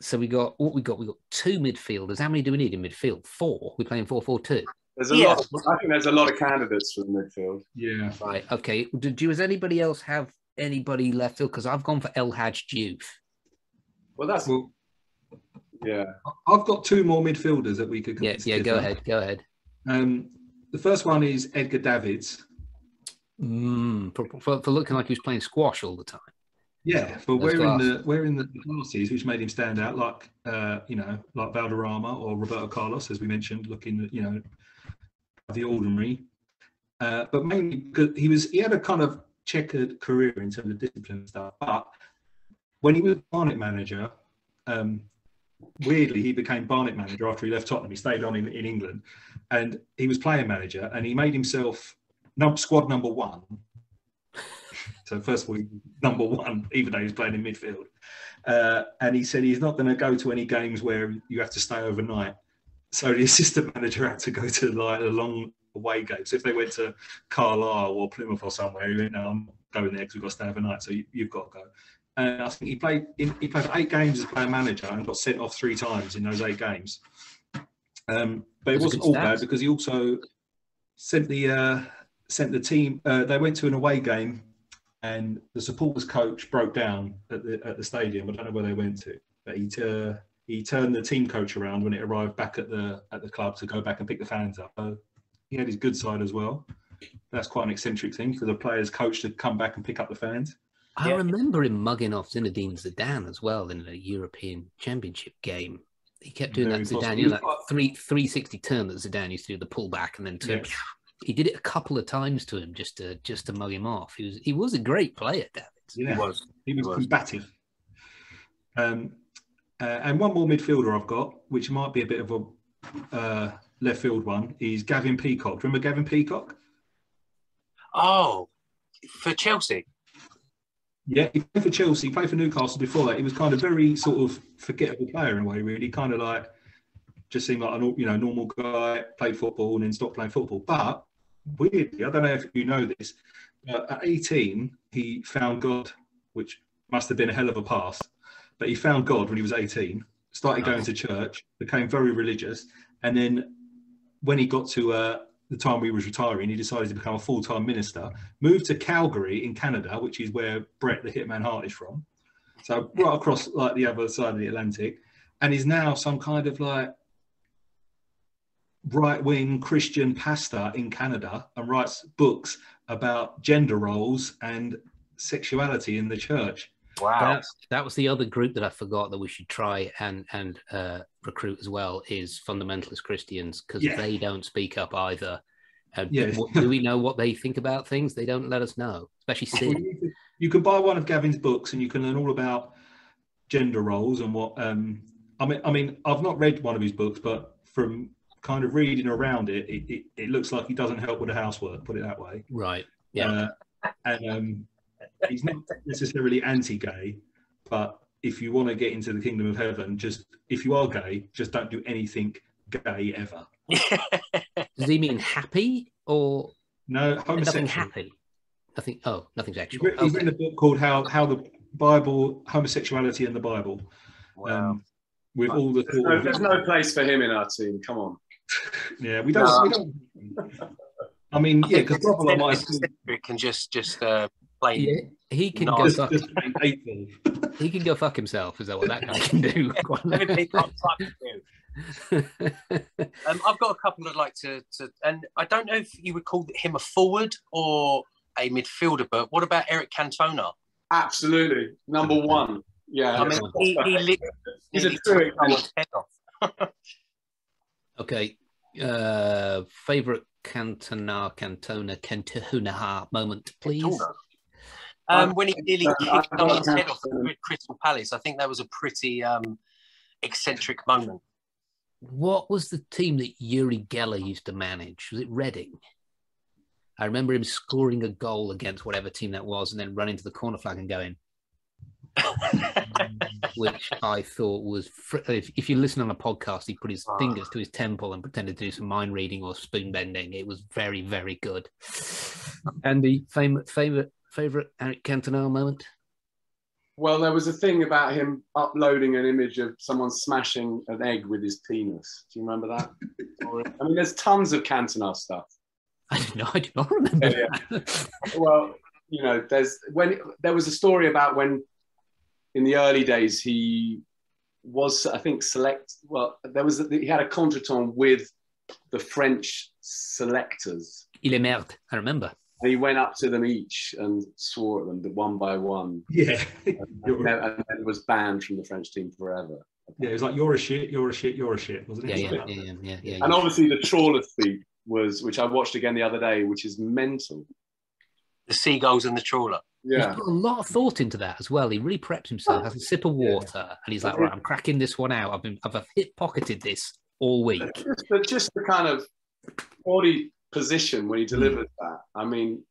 So we got two midfielders. How many do we need in midfield? 4. We're playing 4-4-2. There's a lot. I think there's a lot of candidates for the midfield. Yeah. Right. Okay. Does anybody else have anybody left field? Because I've gone for El Hadj Diouf. Well, Yeah. I've got two more midfielders that we could consider. Yeah, go ahead. The first one is Edgar Davids. For looking like he was playing squash all the time. Yeah, for wearing the glasses, which made him stand out, like like Valderrama or Roberto Carlos, as we mentioned, looking the ordinary. But mainly because he had a kind of checkered career in terms of discipline and stuff. But when he was Barnet manager, weirdly he became Barnet manager after he left Tottenham. He stayed on in England, and he was player manager, and he made himself squad number one. So first of all, number one, even though he's playing in midfield. And he said he's not going to go to any games where you have to stay overnight. So the assistant manager had to go to like a long away game. So if they went to Carlisle or Plymouth or somewhere, he went, no, I'm going there because we've got to stay overnight. So you've got to go. And I think he played 8 games as player manager and got sent off 3 times in those 8 games. But it wasn't all bad because he also sent the team. They went to an away game, and the supporters coach broke down at the stadium. I don't know where they went to, but he turned the team coach around when it arrived back at the club to go back and pick the fans up. So he had his good side as well. That's quite an eccentric thing for the players' coach to come back and pick up the fans. I remember him mugging off Zinedine Zidane as well in a European Championship game. He kept doing that Zidane, that 360 turn that Zidane used to do, the pullback and then turn. Yeah. He did it a couple of times to him just to mug him off. He was a great player, David. Yeah, he was combative. And one more midfielder I've got, which might be a bit of a left field one, is Gavin Peacock. Remember Gavin Peacock? Oh, for Chelsea. Yeah, he played for Chelsea. He played for Newcastle before that. He was kind of very sort of forgettable player in a way, really. Kind of like just seemed like a normal guy, played football and then stopped playing football. But weirdly, I don't know if you know this, but at 18, he found God, which must have been a hell of a pass. But he found God when he was 18, started going to church, became very religious. And then when he got to the time he was retiring, he decided to become a full-time minister, moved to Calgary in Canada, which is where Brett the Hitman Hart is from. So right across like the other side of the Atlantic, and is now some kind of like right-wing Christian pastor in Canada and writes books about gender roles and sexuality in the church. Wow. That was the other group that I forgot that we should try and recruit as well, is fundamentalist Christians, because they don't speak up either. Do we know what they think about things? They don't let us know, especially sin. You can buy one of Gavin's books and you can learn all about gender roles and what. I mean, I've not read one of his books, but from kind of reading around it looks like he doesn't help with the housework. Put it that way. Right. Yeah. He's not necessarily anti-gay, but if you want to get into the kingdom of heaven, if you are gay, just don't do anything gay ever. Does he mean happy or no? Homosexual. Nothing happy. Nothing. Oh, nothing sexual. He's written a book called "How the Bible, Homosexuality and the Bible." Wow. With all the there's no place for him in our team. Come on. Yeah, we don't. I mean, because eccentric can just play. Yeah, he can go fuck. He can go fuck himself. Is that what that guy can do? I've got a couple I'd like to, and I don't know if you would call him a forward or a midfielder, but what about Eric Cantona? Absolutely, number 1. Yeah, I mean, he's a true head off. Okay, favorite Cantona moment, please. When he nearly kicked someone's head off with Crystal Palace, I think that was a pretty eccentric moment. What was the team that Uri Geller used to manage? Was it Reading? I remember him scoring a goal against whatever team that was and then running to the corner flag and going, which I thought was, if you listen on a podcast, he put his fingers to his temple and pretended to do some mind reading or spoon bending. It was very, very good. And the favorite Eric Cantona moment? Well, there was a thing about him uploading an image of someone smashing an egg with his penis. Do you remember that? I mean, there's tons of Cantona stuff. I do not remember that. Well, there was a story about when, in the early days, he was, I think, select. Well, he had a contretemps with the French selectors. Il est merde, I remember. And he went up to them each and swore at them one by one. Yeah. and then was banned from the French team forever. Yeah, it was like, you're a shit, you're a shit, you're a shit, wasn't it? Yeah. And obviously the trawler speak was, which I watched again the other day, which is mental. The seagulls and the trawler. Yeah. He's put a lot of thought into that as well. He really preps himself, has a sip of water, and he's like, right, I'm cracking this one out. I've hip pocketed this all week. But just the kind of body position when he delivers that. I mean,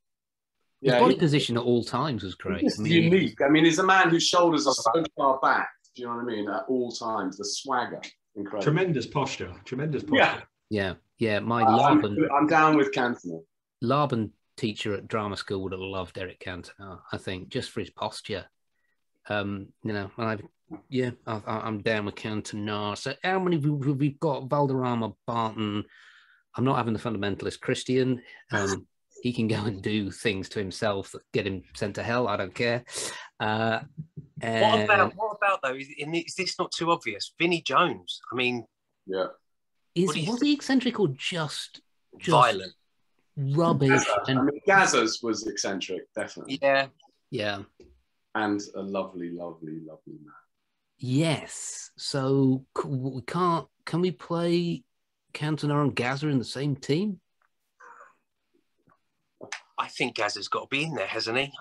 his body position at all times was great. It's unique. I mean, he's a man whose shoulders are so far back. Do you know what I mean? At all times, the swagger, incredible. Tremendous posture. Yeah. My Laban. I'm down with Cantona. Laban teacher at drama school would have loved Eric Cantona, I think, just for his posture. I'm down with Cantona. So how many we've got? Valderrama, Barton. I'm not having the fundamentalist Christian. He can go and do things to himself that get him sent to hell. I don't care. What about though? Is this not too obvious? Vinnie Jones. I mean, yeah. Was he eccentric or just violent? Rubbish. Gazza's was eccentric, definitely. Yeah. And a lovely, lovely, lovely man. Yes. So can we play Cantona and Gazza in the same team? I think Gazza's got to be in there, hasn't he?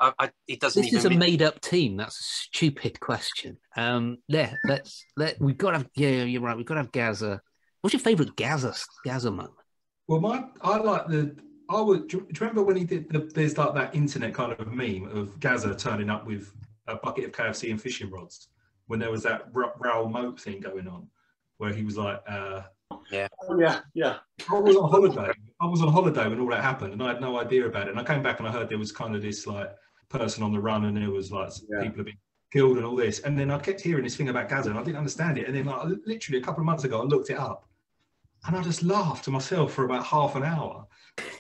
This is a made-up team. That's a stupid question. We've got to have. Yeah, you're right. We've got to have Gazza. What's your favourite Gazza moment? Well, do you remember when he did there's like that internet kind of meme of Gazza turning up with a bucket of KFC and fishing rods when there was that Raoul Moat thing going on, where he was like, yeah. I was on holiday when all that happened, and I had no idea about it. And I came back and I heard there was kind of this like person on the run, and there was like people have been killed and all this. And then I kept hearing this thing about Gazza, and I didn't understand it. And then like literally a couple of months ago, I looked it up, and I just laughed to myself for about half an hour.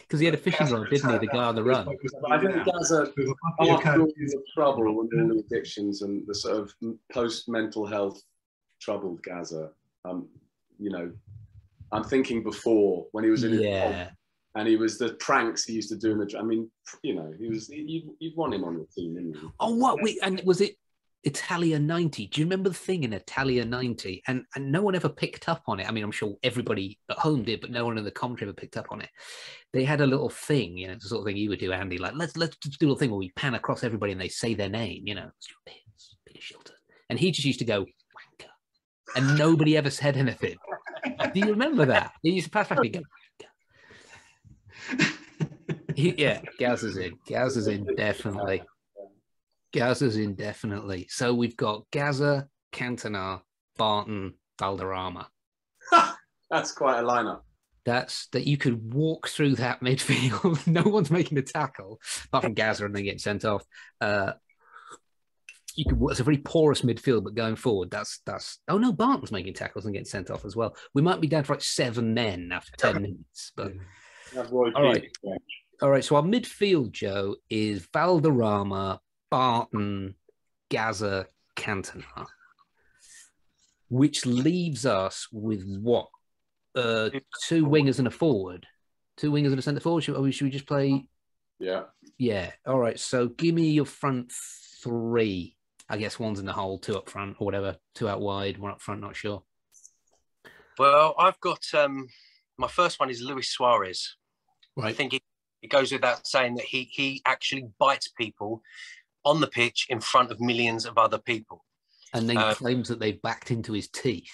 Because he had a fishing rod, didn't he? The guy on the run. I think Gazza, after all the trouble and all the addictions and the sort of post-mental health troubled Gazza, I'm thinking before when he was in his pub, and he was the pranks he used to do in the. I mean, you'd want him on your team, didn't you? Oh, what? And was it Italia 90? Do you remember the thing in Italia 90? And no one ever picked up on it. I mean, I'm sure everybody at home did, but no one in the commentary ever picked up on it. They had a little thing, the sort of thing you would do, Andy, like, let's do a little thing where we pan across everybody and they say their name, Peter Shilton. And he just used to go, wanker. And nobody ever said anything. Do you remember that? He used to pass back and go, Gazza's in. Gazza's in, definitely. Gazza's in, definitely. So we've got Gazza, Cantona, Barton, Valderrama. That's quite a lineup. That you could walk through that midfield. No one's making a tackle, apart from Gazza and then getting sent off. It's a very porous midfield, but going forward, that's. Oh no, Barton's making tackles and getting sent off as well. We might be down to like 7 men after 10 minutes. But all right. So our midfield, Joe, is Valderrama, Barton, Gazza, Cantona, which leaves us with what? 2 wingers and a forward. 2 wingers and a centre forward. Should we just play? Yeah. All right. So give me your front 3. I guess 1's in the hole, 2 up front or whatever, 2 out wide, 1 up front, not sure. Well, I've got my first one is Luis Suarez. Right. I think it goes without saying that he actually bites people on the pitch in front of millions of other people. And then claims that they've backed into his teeth.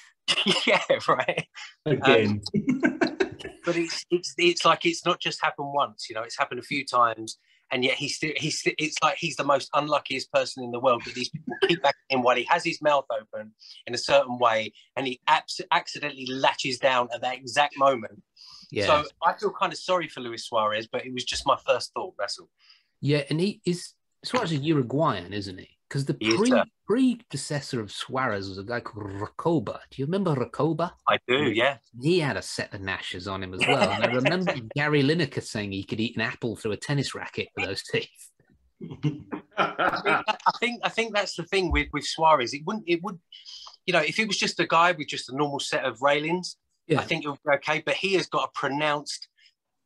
Yeah, right. Again. But it's like it's not just happened once, it's happened a few times. And yet it's like he's the most unluckiest person in the world, that these people keep back in while he has his mouth open in a certain way, and he accidentally latches down at that exact moment. Yeah. So I feel kind of sorry for Luis Suarez, but it was just my first thought, that's all. Yeah, and Suarez is Uruguayan, isn't he? Because the predecessor of Suarez was a guy called Recoba. Do you remember Recoba? I do, yeah. He had a set of gnashes on him as well. And I remember Gary Lineker saying he could eat an apple through a tennis racket with those teeth. I think that's the thing with Suarez. you know, if it was just a guy with just a normal set of railings, Yeah. I think it would be okay. But he has got a pronounced,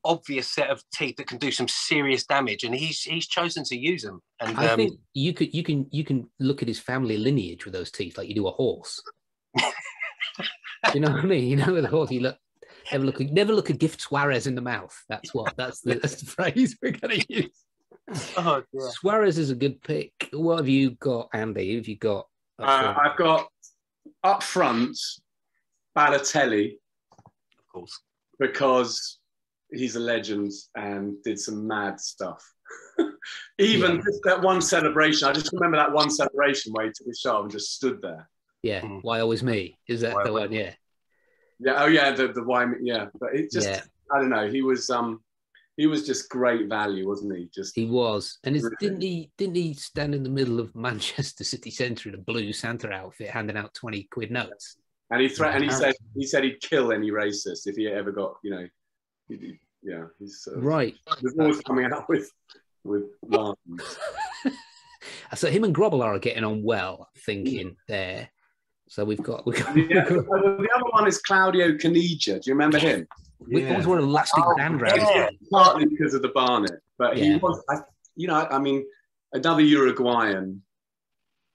obvious set of teeth that can do some serious damage, and he's chosen to use them. And I think you can look at his family lineage with those teeth like you do a horse. You know what I mean? You know, with a horse, never look a Gift Suarez in the mouth. That's the phrase we're going to use. Oh, yeah. Suarez is a good pick. What have you got, Andy? Who have you got? I've got up front Balotelli, Of course. because he's a legend and did some mad stuff. Even just that one celebration, I just remember that one celebration where he took his shot and just stood there. Yeah, Why Always Me? Is that the one? Yeah. Yeah, oh yeah, the why, yeah. But it just, I don't know, he was just great value, wasn't he? He was. And didn't he stand in the middle of Manchester city centre in a blue Santa outfit handing out 20 quid notes? And he said he'd kill any racist if he ever got, you know, he's right. He's always coming out with lines. So him and Grobbelaar are getting on well, thinking there. So we've got the other one is Claudio Caniggia. Do you remember him? We always wore elastic band round. Yeah. Partly because of the Barnet, but he was, I mean, another Uruguayan,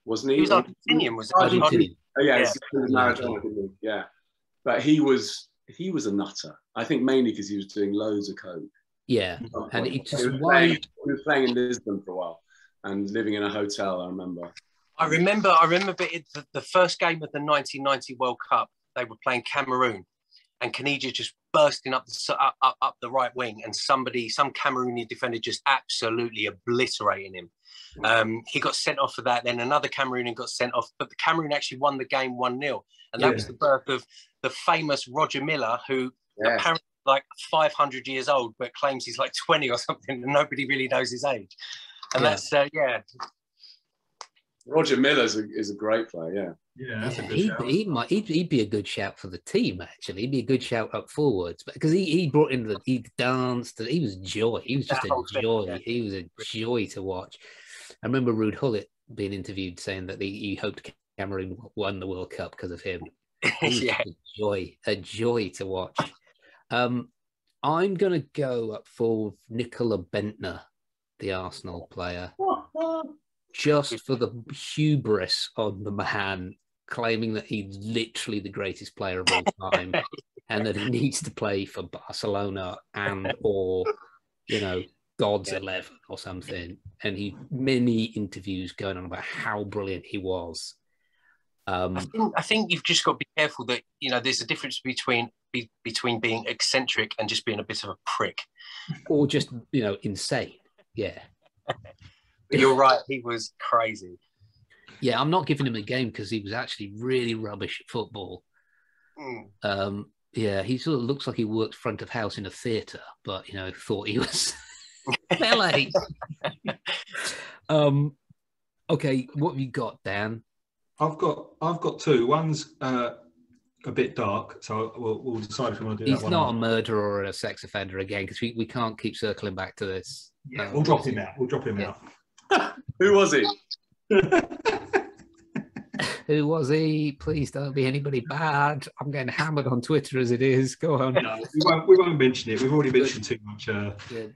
wasn't he? He was Argentinian, was it? Argentinian. Oh yeah, Maradona, yeah. But he was a nutter. I think mainly because he was doing loads of coke. Yeah, and he was playing in Lisbon for a while and living in a hotel. I remember. I remember the first game of the 1990 World Cup. They were playing Cameroon, and Caniggia just bursting up the right wing, and some Cameroonian defender just absolutely obliterating him. He got sent off for that. Then another Cameroonian got sent off, but the Cameroon actually won the game 1-0, and that was the birth of the famous Roger Milla, who apparently like 500 years old, but claims he's like 20 or something, and nobody really knows his age. And that's Roger Miller is a great player, that's a good shout. He'd be a good shout for the team, actually. He'd be a good shout up forwards, because he brought in he danced, he was joy. He was just a joy. Yeah. He was a joy to watch. I remember Ruud Gullit being interviewed saying that he hoped Cameroon won the World Cup because of him. A joy to watch. I'm going to go up for Nicola Bentner, the Arsenal player. Just for the hubris of the man claiming that he's literally the greatest player of all time and that he needs to play for Barcelona or God's 11 or something. And many interviews going on about how brilliant he was. I think you've just got to be careful that, there's a difference between being eccentric and just being a bit of a prick. Or just, insane. Yeah. You're right, he was crazy. Yeah, I'm not giving him a game because he was actually really rubbish at football. He sort of looks like he worked front of house in a theatre, but thought he was LA. Okay, what have you got, Dan? I've got two. One's a bit dark, so we'll decide if we want to do that one. He's not a murderer or a sex offender again, because we can't keep circling back to this. Yeah, we'll drop him out. Who was he? Who was he? Please don't be anybody bad. I'm getting hammered on Twitter as it is. Go on. No, we won't mention it. We've already mentioned too much.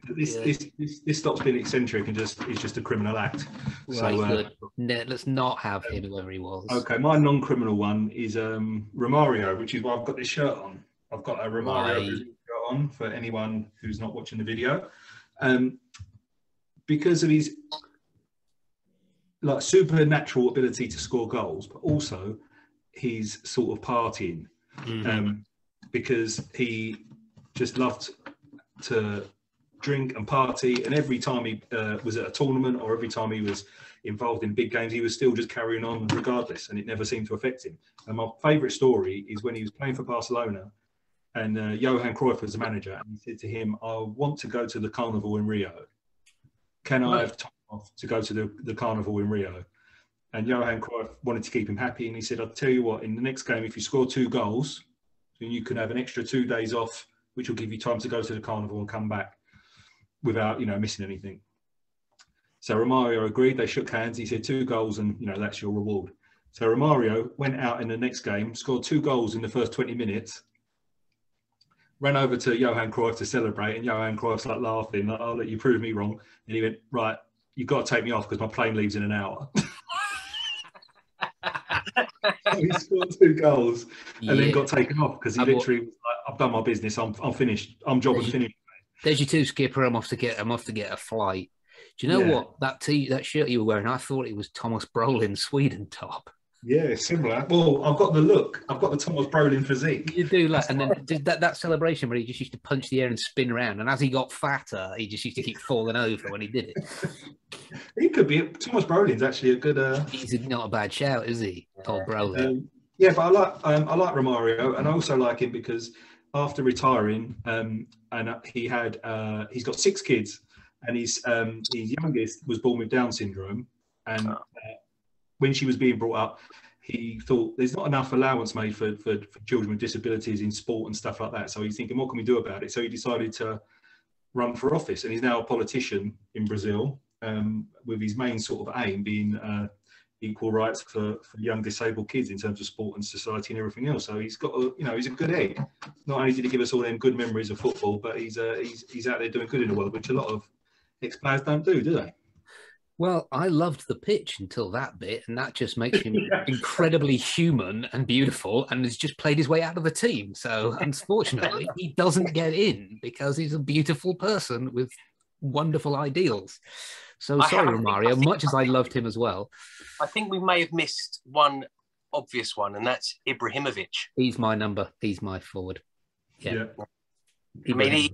This stops being eccentric and it's just a criminal act. Right, so, let's not have him, whoever he was. Okay, my non-criminal one is Romario, which is why I've got this shirt on. I've got a Romario shirt on for anyone who's not watching the video. Because of his supernatural ability to score goals, but also his sort of partying, because he just loved to drink and party, and every time he was at a tournament or every time he was involved in big games, he was still just carrying on regardless, and it never seemed to affect him. And my favourite story is when he was playing for Barcelona and Johan Cruyff was the manager, and he said to him, "I want to go to the carnival in Rio. Can I have time off to go to the carnival in Rio?" And Johan Cruyff wanted to keep him happy, and he said, "I'll tell you what, in the next game, if you score 2 goals, then you can have an extra 2 days off, which will give you time to go to the carnival and come back without, missing anything." So Romario agreed. They shook hands. He said 2 goals and, that's your reward. So Romario went out in the next game, scored 2 goals in the first 20 minutes, ran over to Johan Cruyff to celebrate, and Johan Cruyff's like laughing, like, "I'll let you prove me wrong." And he went, "Right, you've got to take me off because my plane leaves in an hour." So he scored 2 goals and then got taken off because he literally was like, "I've done my business. I'm finished. I'm job and finished." There's your 2, skipper. I'm off to get a flight. Do you know what that shirt you were wearing? I thought it was Thomas Brolin's Sweden top. Yeah, similar. Well, I've got the look. I've got the Thomas Brolin physique. You do, like, and then that celebration where he just used to punch the air and spin around, and as he got fatter, he just used to keep falling over when he did it. He could be. Thomas Brolin's actually a good. He's not a bad shout, is he? Old Brolin. Yeah, but I like Romario, and I also like him because after retiring, and he's got 6 kids, and his youngest was born with Down syndrome, and when she was being brought up, he thought there's not enough allowance made for children with disabilities in sport and stuff like that. So he's thinking, what can we do about it? So he decided to run for office, and he's now a politician in Brazil, with his main sort of aim being equal rights for young disabled kids in terms of sport and society and everything else. So he's got he's a good egg. Not only did he give us all them good memories of football, but he's out there doing good in the world, which a lot of ex-players don't do they? Well, I loved the pitch until that bit, and that just makes him incredibly human and beautiful, and has just played his way out of the team. So, unfortunately, he doesn't get in because he's a beautiful person with wonderful ideals. So, sorry, Romario, much as I loved him as well. I think we may have missed one obvious one, and that's Ibrahimovic. He's my number. He's my forward. Yeah. I mean,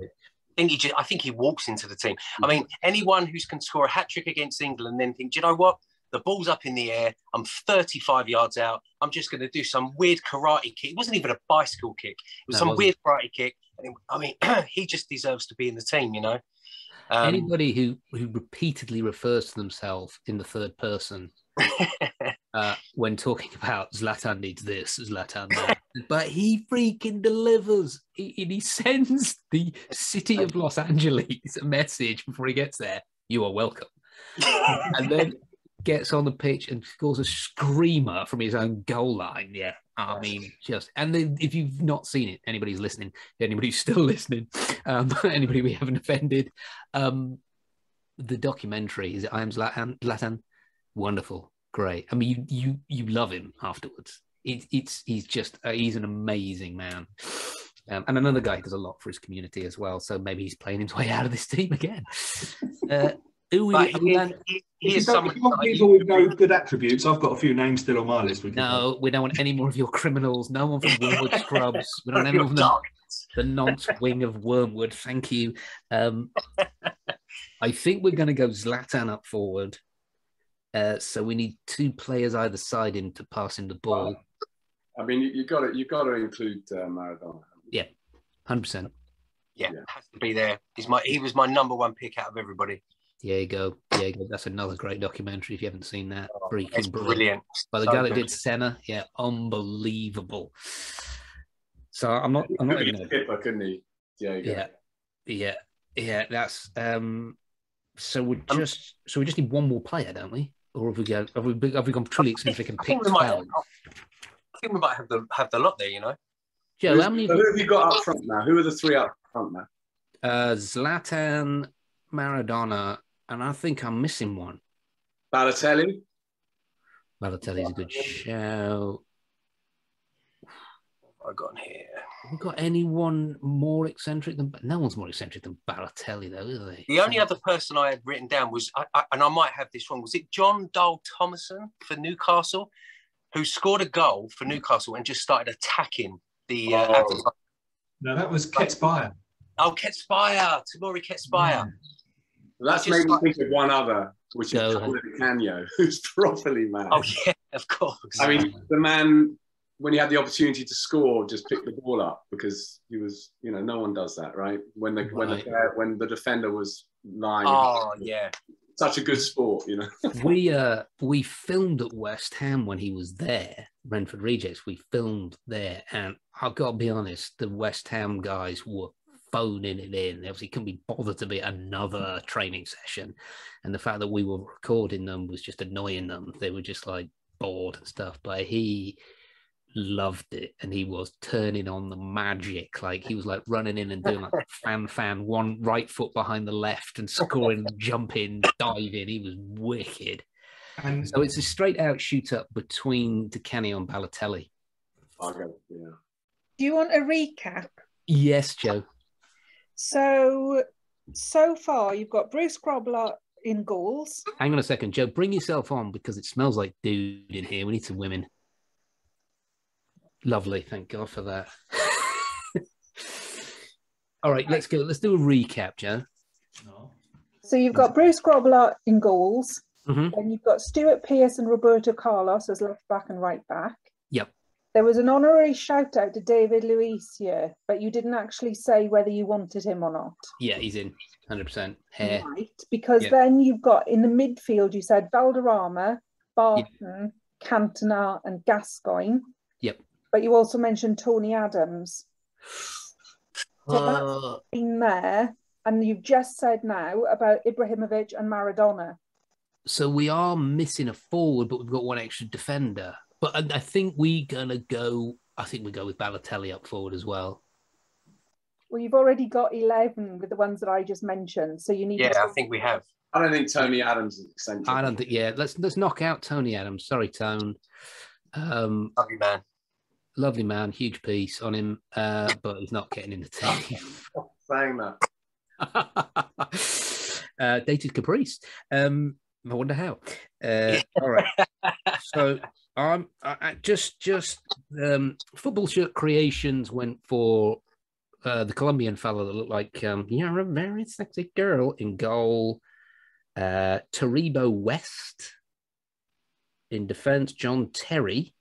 I think he walks into the team. I mean, anyone who can score a hat-trick against England and then think, do you know what? The ball's up in the air. I'm 35 yards out. I'm just going to do some weird karate kick. It wasn't even a bicycle kick. It was some weird karate kick. I mean, he just deserves to be in the team, you know? Anybody who repeatedly refers to themselves in the third person when talking about Zlatan needs this, Zlatan that. But he freaking delivers. He sends the city of Los Angeles a message before he gets there. You are welcome. And then gets on the pitch and scores a screamer from his own goal line. Yeah, I mean, and then if you've not seen it, anybody's listening, anybody who's still listening, anybody we haven't offended, the documentary, is it I Am Zlatan? Wonderful, great. I mean, you love him afterwards. He's an amazing man. And another guy who does a lot for his community as well. So maybe he's playing his way out of this team again. He is someone. People with no good attributes. I've got a few names still on my list. No, we don't want any more of your criminals. No one from Wormwood Scrubs. We don't want anyone from the nonce wing of Wormwood. Thank you. I think we're going to go Zlatan up forward. So we need 2 players either side him to pass him the ball. I mean, you got to include Maradona. Yeah, 100%. Yeah, has to be there. He was my number 1 pick out of everybody. There you go. That's another great documentary if you haven't seen that. It's brilliant. By the guy that did Senna, yeah, unbelievable. So I'm not even going to. Couldn't he? Yeah. That's So we just need one more player, don't we? Or have we gone truly eccentric and picked 12? I think we might have the lot there, you know. Joe, how many? Who have you got up front now? Who are the 3 up front now? Zlatan, Maradona, and I think I'm missing one. Balotelli's a good shout. What have I got here? Have we got anyone more eccentric than? No one's more eccentric than Balotelli, though, is they? The only other person I had written down was, and I might have this wrong, was it John Dole Thomason for Newcastle, who scored a goal for Newcastle and just started attacking the. No, that was Ketspire. Oh, Ketspire, Tamori Ketspire. That's made me think of one other, which is Canio, who's properly mad. Oh yeah, of course. I mean, the man, when he had the opportunity to score, just picked the ball up because he was, no one does that, right? When the defender was lying. Oh yeah. Such a good sport, We filmed at West Ham when he was there, Renford Rejects. We filmed there, and I've got to be honest, the West Ham guys were phoning it in. They obviously couldn't be bothered to be another training session, and the fact that we were recording them was just annoying them. They were just like bored and stuff, but he loved it, and he was turning on the magic. Like he was like running in and doing like fan, one right foot behind the left and scoring, jumping, diving. He was wicked. And so it's a straight out shoot up between Di Canio and Balotelli. Okay, yeah. Do you want a recap? Yes, Joe. So far you've got Bruce Grobbelaar in goals. Hang on a second, Joe. Bring yourself on because it smells like dude in here. We need some women. Lovely. Thank God for that. All right, let's go. Let's do a recap, Joe. So you've got Bruce Grobbelaar in goals. Mm-hmm. Then you've got Stuart Pearce and Roberto Carlos as left back and right back. Yep. There was an honorary shout out to David Luiz here, but you didn't actually say whether you wanted him or not. Yeah, he's in 100%. Hair. Right, because then you've got in the midfield, you said Valderrama, Barton, Cantona and Gascoigne. Yep. But you also mentioned Tony Adams. So that's been there. And you've just said now about Ibrahimovic and Maradona. So we are missing a forward, but we've got one extra defender. But I think we go with Balotelli up forward as well. Well, you've already got 11 with the ones that I just mentioned. So you need I think we have. I don't think Tony Adams is eccentric. I don't think, let's knock out Tony Adams. Sorry, Tone. Lovely man. Lovely man, huge piece on him, but he's not getting in the team. Saying that. Dated Caprice. I wonder how. All right. So Football Shirt Creations went for the Colombian fellow that looked like you're a very sexy girl in goal. Taribo West in defense. John Terry.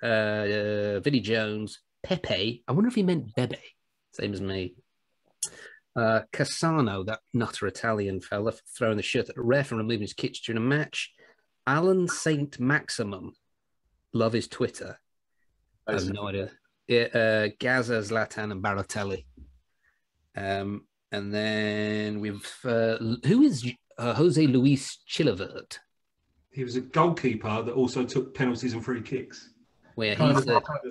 Vinnie Jones, Pepe. I wonder if he meant Bebe, same as me. Cassano, that nutter Italian fella, throwing the shirt at the ref and removing his kits during a match. Alan Saint Maximum, love his Twitter. I have no idea. Gaza, Zlatan, and Baratelli. And then we've who is Jose Luis Chilavert? He was a goalkeeper that also took penalties and free kicks. Where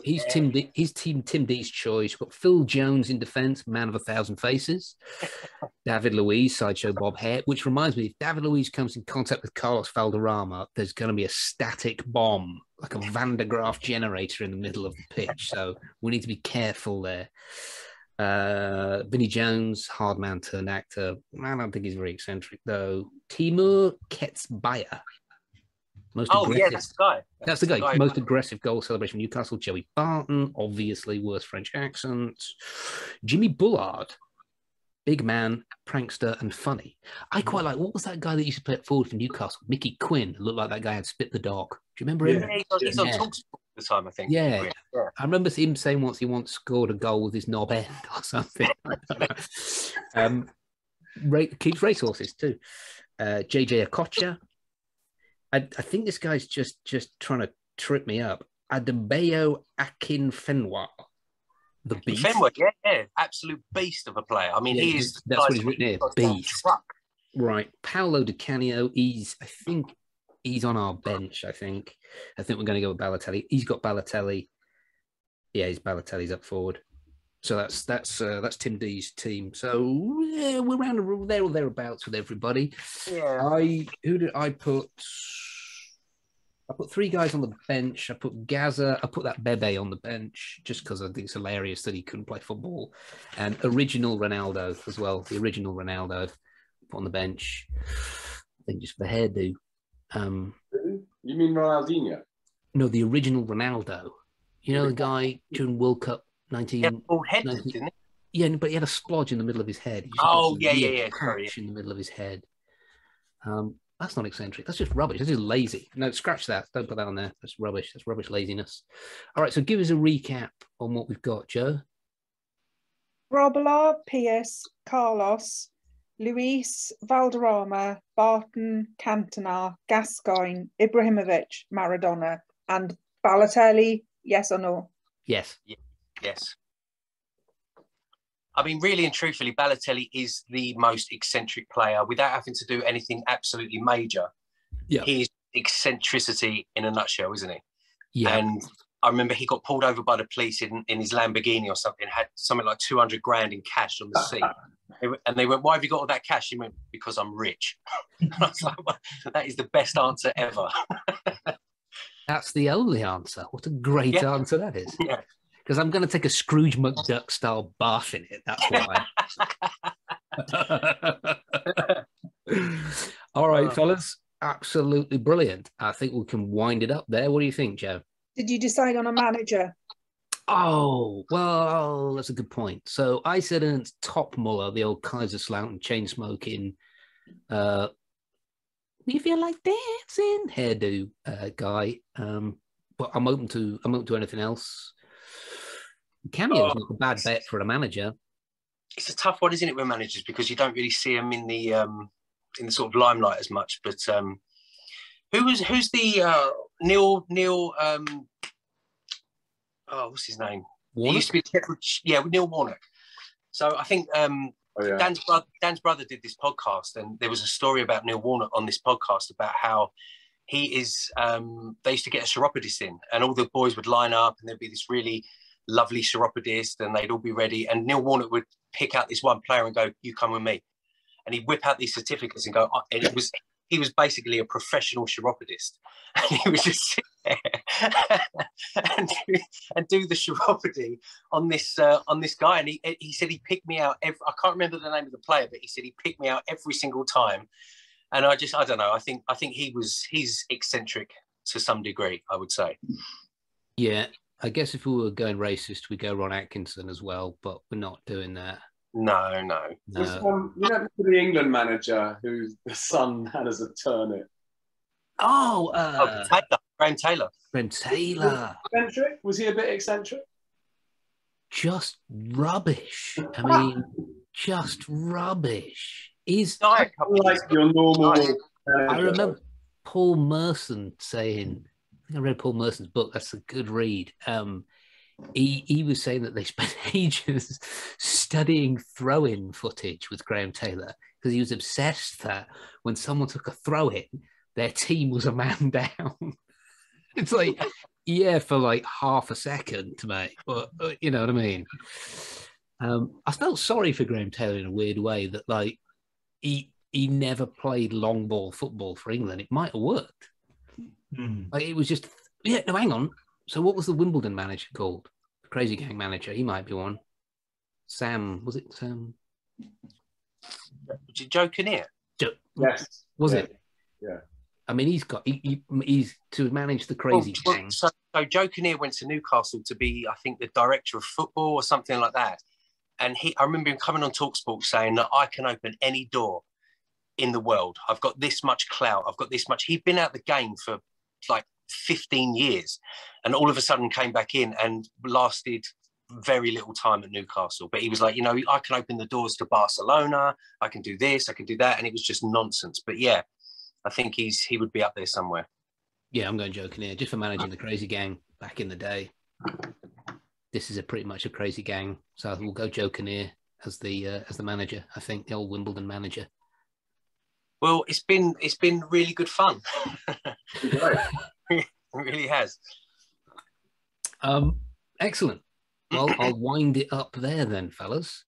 he's Tim D's choice. We've got Phil Jones in defence, man of 1,000 faces. David Luiz, sideshow Bob Hare. Which reminds me, if David Luiz comes in contact with Carlos Valderrama, there's going to be a static bomb, like a Van de Graaff generator in the middle of the pitch. So we need to be careful there. Vinnie Jones, hard man turned actor. I don't think he's very eccentric though. Timur Ketsbaya. That's the guy. That's the guy. Most aggressive goal celebration from Newcastle. Joey Barton, obviously worst French accent. Jimmy Bullard, big man, prankster, and funny. I quite like. What was that guy that used to play it forward for Newcastle? Mickey Quinn. Looked like that guy had spit the dog. Do you remember him? He's on talk all the time, I think. Yeah. I remember him saying once he once scored a goal with his knob end or something. Keeps racehorses too. JJ Okocha. I think this guy's just trying to trip me up. Adebayo Akinfenwa, the beast. Fenwa, absolute beast of a player. I mean, that's what he's written here. Beast. Right. Paolo Di Canio, I think he's on our bench. I think we're going to go with Balotelli. He's got Balotelli. Yeah, Balotelli's up forward. So that's Tim D's team. So yeah, we're around there or thereabouts with everybody. Yeah. Who did I put? I put 3 guys on the bench. I put Gaza. I put that Bebe on the bench just because I think it's hilarious that he couldn't play football. And original Ronaldo as well. The original Ronaldo on the bench. I think just for the hairdo. You mean Ronaldinho? No, the original Ronaldo. You know the guy during World Cup 19. Yeah, bald head, didn't he? Yeah, but he had a splodge in the middle of his head. Patch in the middle of his head. That's not eccentric. That's just rubbish. That's just lazy. No, scratch that. Don't put that on there. That's rubbish. That's rubbish laziness. All right, so give us a recap on what we've got, Joe. Grobbelaar, Pearce, Carlos, Luis, Valderrama, Barton, Cantona, Gascoigne, Ibrahimovic, Maradona, and Balotelli. Yes or no? Yes. Yes. I mean, really and truthfully, Balotelli is the most eccentric player without having to do anything absolutely major. Yeah. He's eccentricity in a nutshell, isn't he? Yeah. And I remember he got pulled over by the police in his Lamborghini or something, had something like 200 grand in cash on the seat. And they went, "Why have you got all that cash?" He went, "Because I'm rich." I was like, well, that is the best answer ever. That's the only answer. What a great answer that is. Yeah. Because I'm going to take a Scrooge McDuck style bath in it. That's why. All right, fellas. Absolutely brilliant. I think we can wind it up there. What do you think, Joe? Did you decide on a manager? Oh, well, that's a good point. So I said Ernst Topmuller, the old Kaiserslautern chain smoking, you feel like dancing hairdo guy. But I'm open to anything else. Cameo's not a bad bet for a manager. It's a tough one, isn't it, with managers, because you don't really see them in the sort of limelight as much. But who's the Neil? What's his name? Warnock? He used to be Neil Warnock. So I think Dan's brother did this podcast, and there was a story about Neil Warnock on this podcast about how he is. They used to get a chiropodist in, and all the boys would line up, and there'd be this really lovely chiropodist, and they'd all be ready. And Neil Warnock would pick out this one player and go, "You come with me," and he'd whip out these certificates and go. And he was basically a professional chiropodist, and he would just sit there and do the chiropody on this guy. And he said he picked me out. I can't remember the name of the player, but he said he picked me out every single time. And I don't know. I think he's eccentric to some degree, I would say. Yeah, I guess if we were going racist, we'd go Ron Atkinson as well, but we're not doing that. No. You know the England manager whose the son had as a turnip. Graham Taylor. Graham Taylor. Eccentric? Was he a bit eccentric? Just rubbish. I mean, just rubbish. He's like your normal. I remember Paul Merson saying, I think I read Paul Merson's book. That's a good read. He was saying that they spent ages studying throw-in footage with Graham Taylor because he was obsessed that when someone took a throw-in, their team was a man down. It's like, yeah, for like half a second, mate. But you know what I mean? I felt sorry for Graham Taylor in a weird way that like he never played long ball football for England. It might have worked. Like it was just, no, hang on. So what was the Wimbledon manager called? The Crazy Gang manager. He might be one. Sam, was it Sam? Joe Kinnear? Yes. Was it? Yeah. I mean, he's to manage the Crazy Gang. So Joe Kinnear went to Newcastle to be, I think, the director of football or something like that. And I remember him coming on TalkSport saying that I can open any door in the world. I've got this much clout. I've got this much. He'd been out the game for like 15 years and all of a sudden came back in and lasted very little time at Newcastle. But he was like, I can open the doors to Barcelona. I can do this. I can do that. And it was just nonsense. But yeah, I think he would be up there somewhere. Yeah, I'm going Joe Kinnear just for managing the Crazy Gang back in the day. This is pretty much a Crazy Gang. So we'll go Joe Kinnear as the manager. I think the old Wimbledon manager. Well, it's been really good fun. It really has. Excellent. Well, I'll wind it up there then, fellas.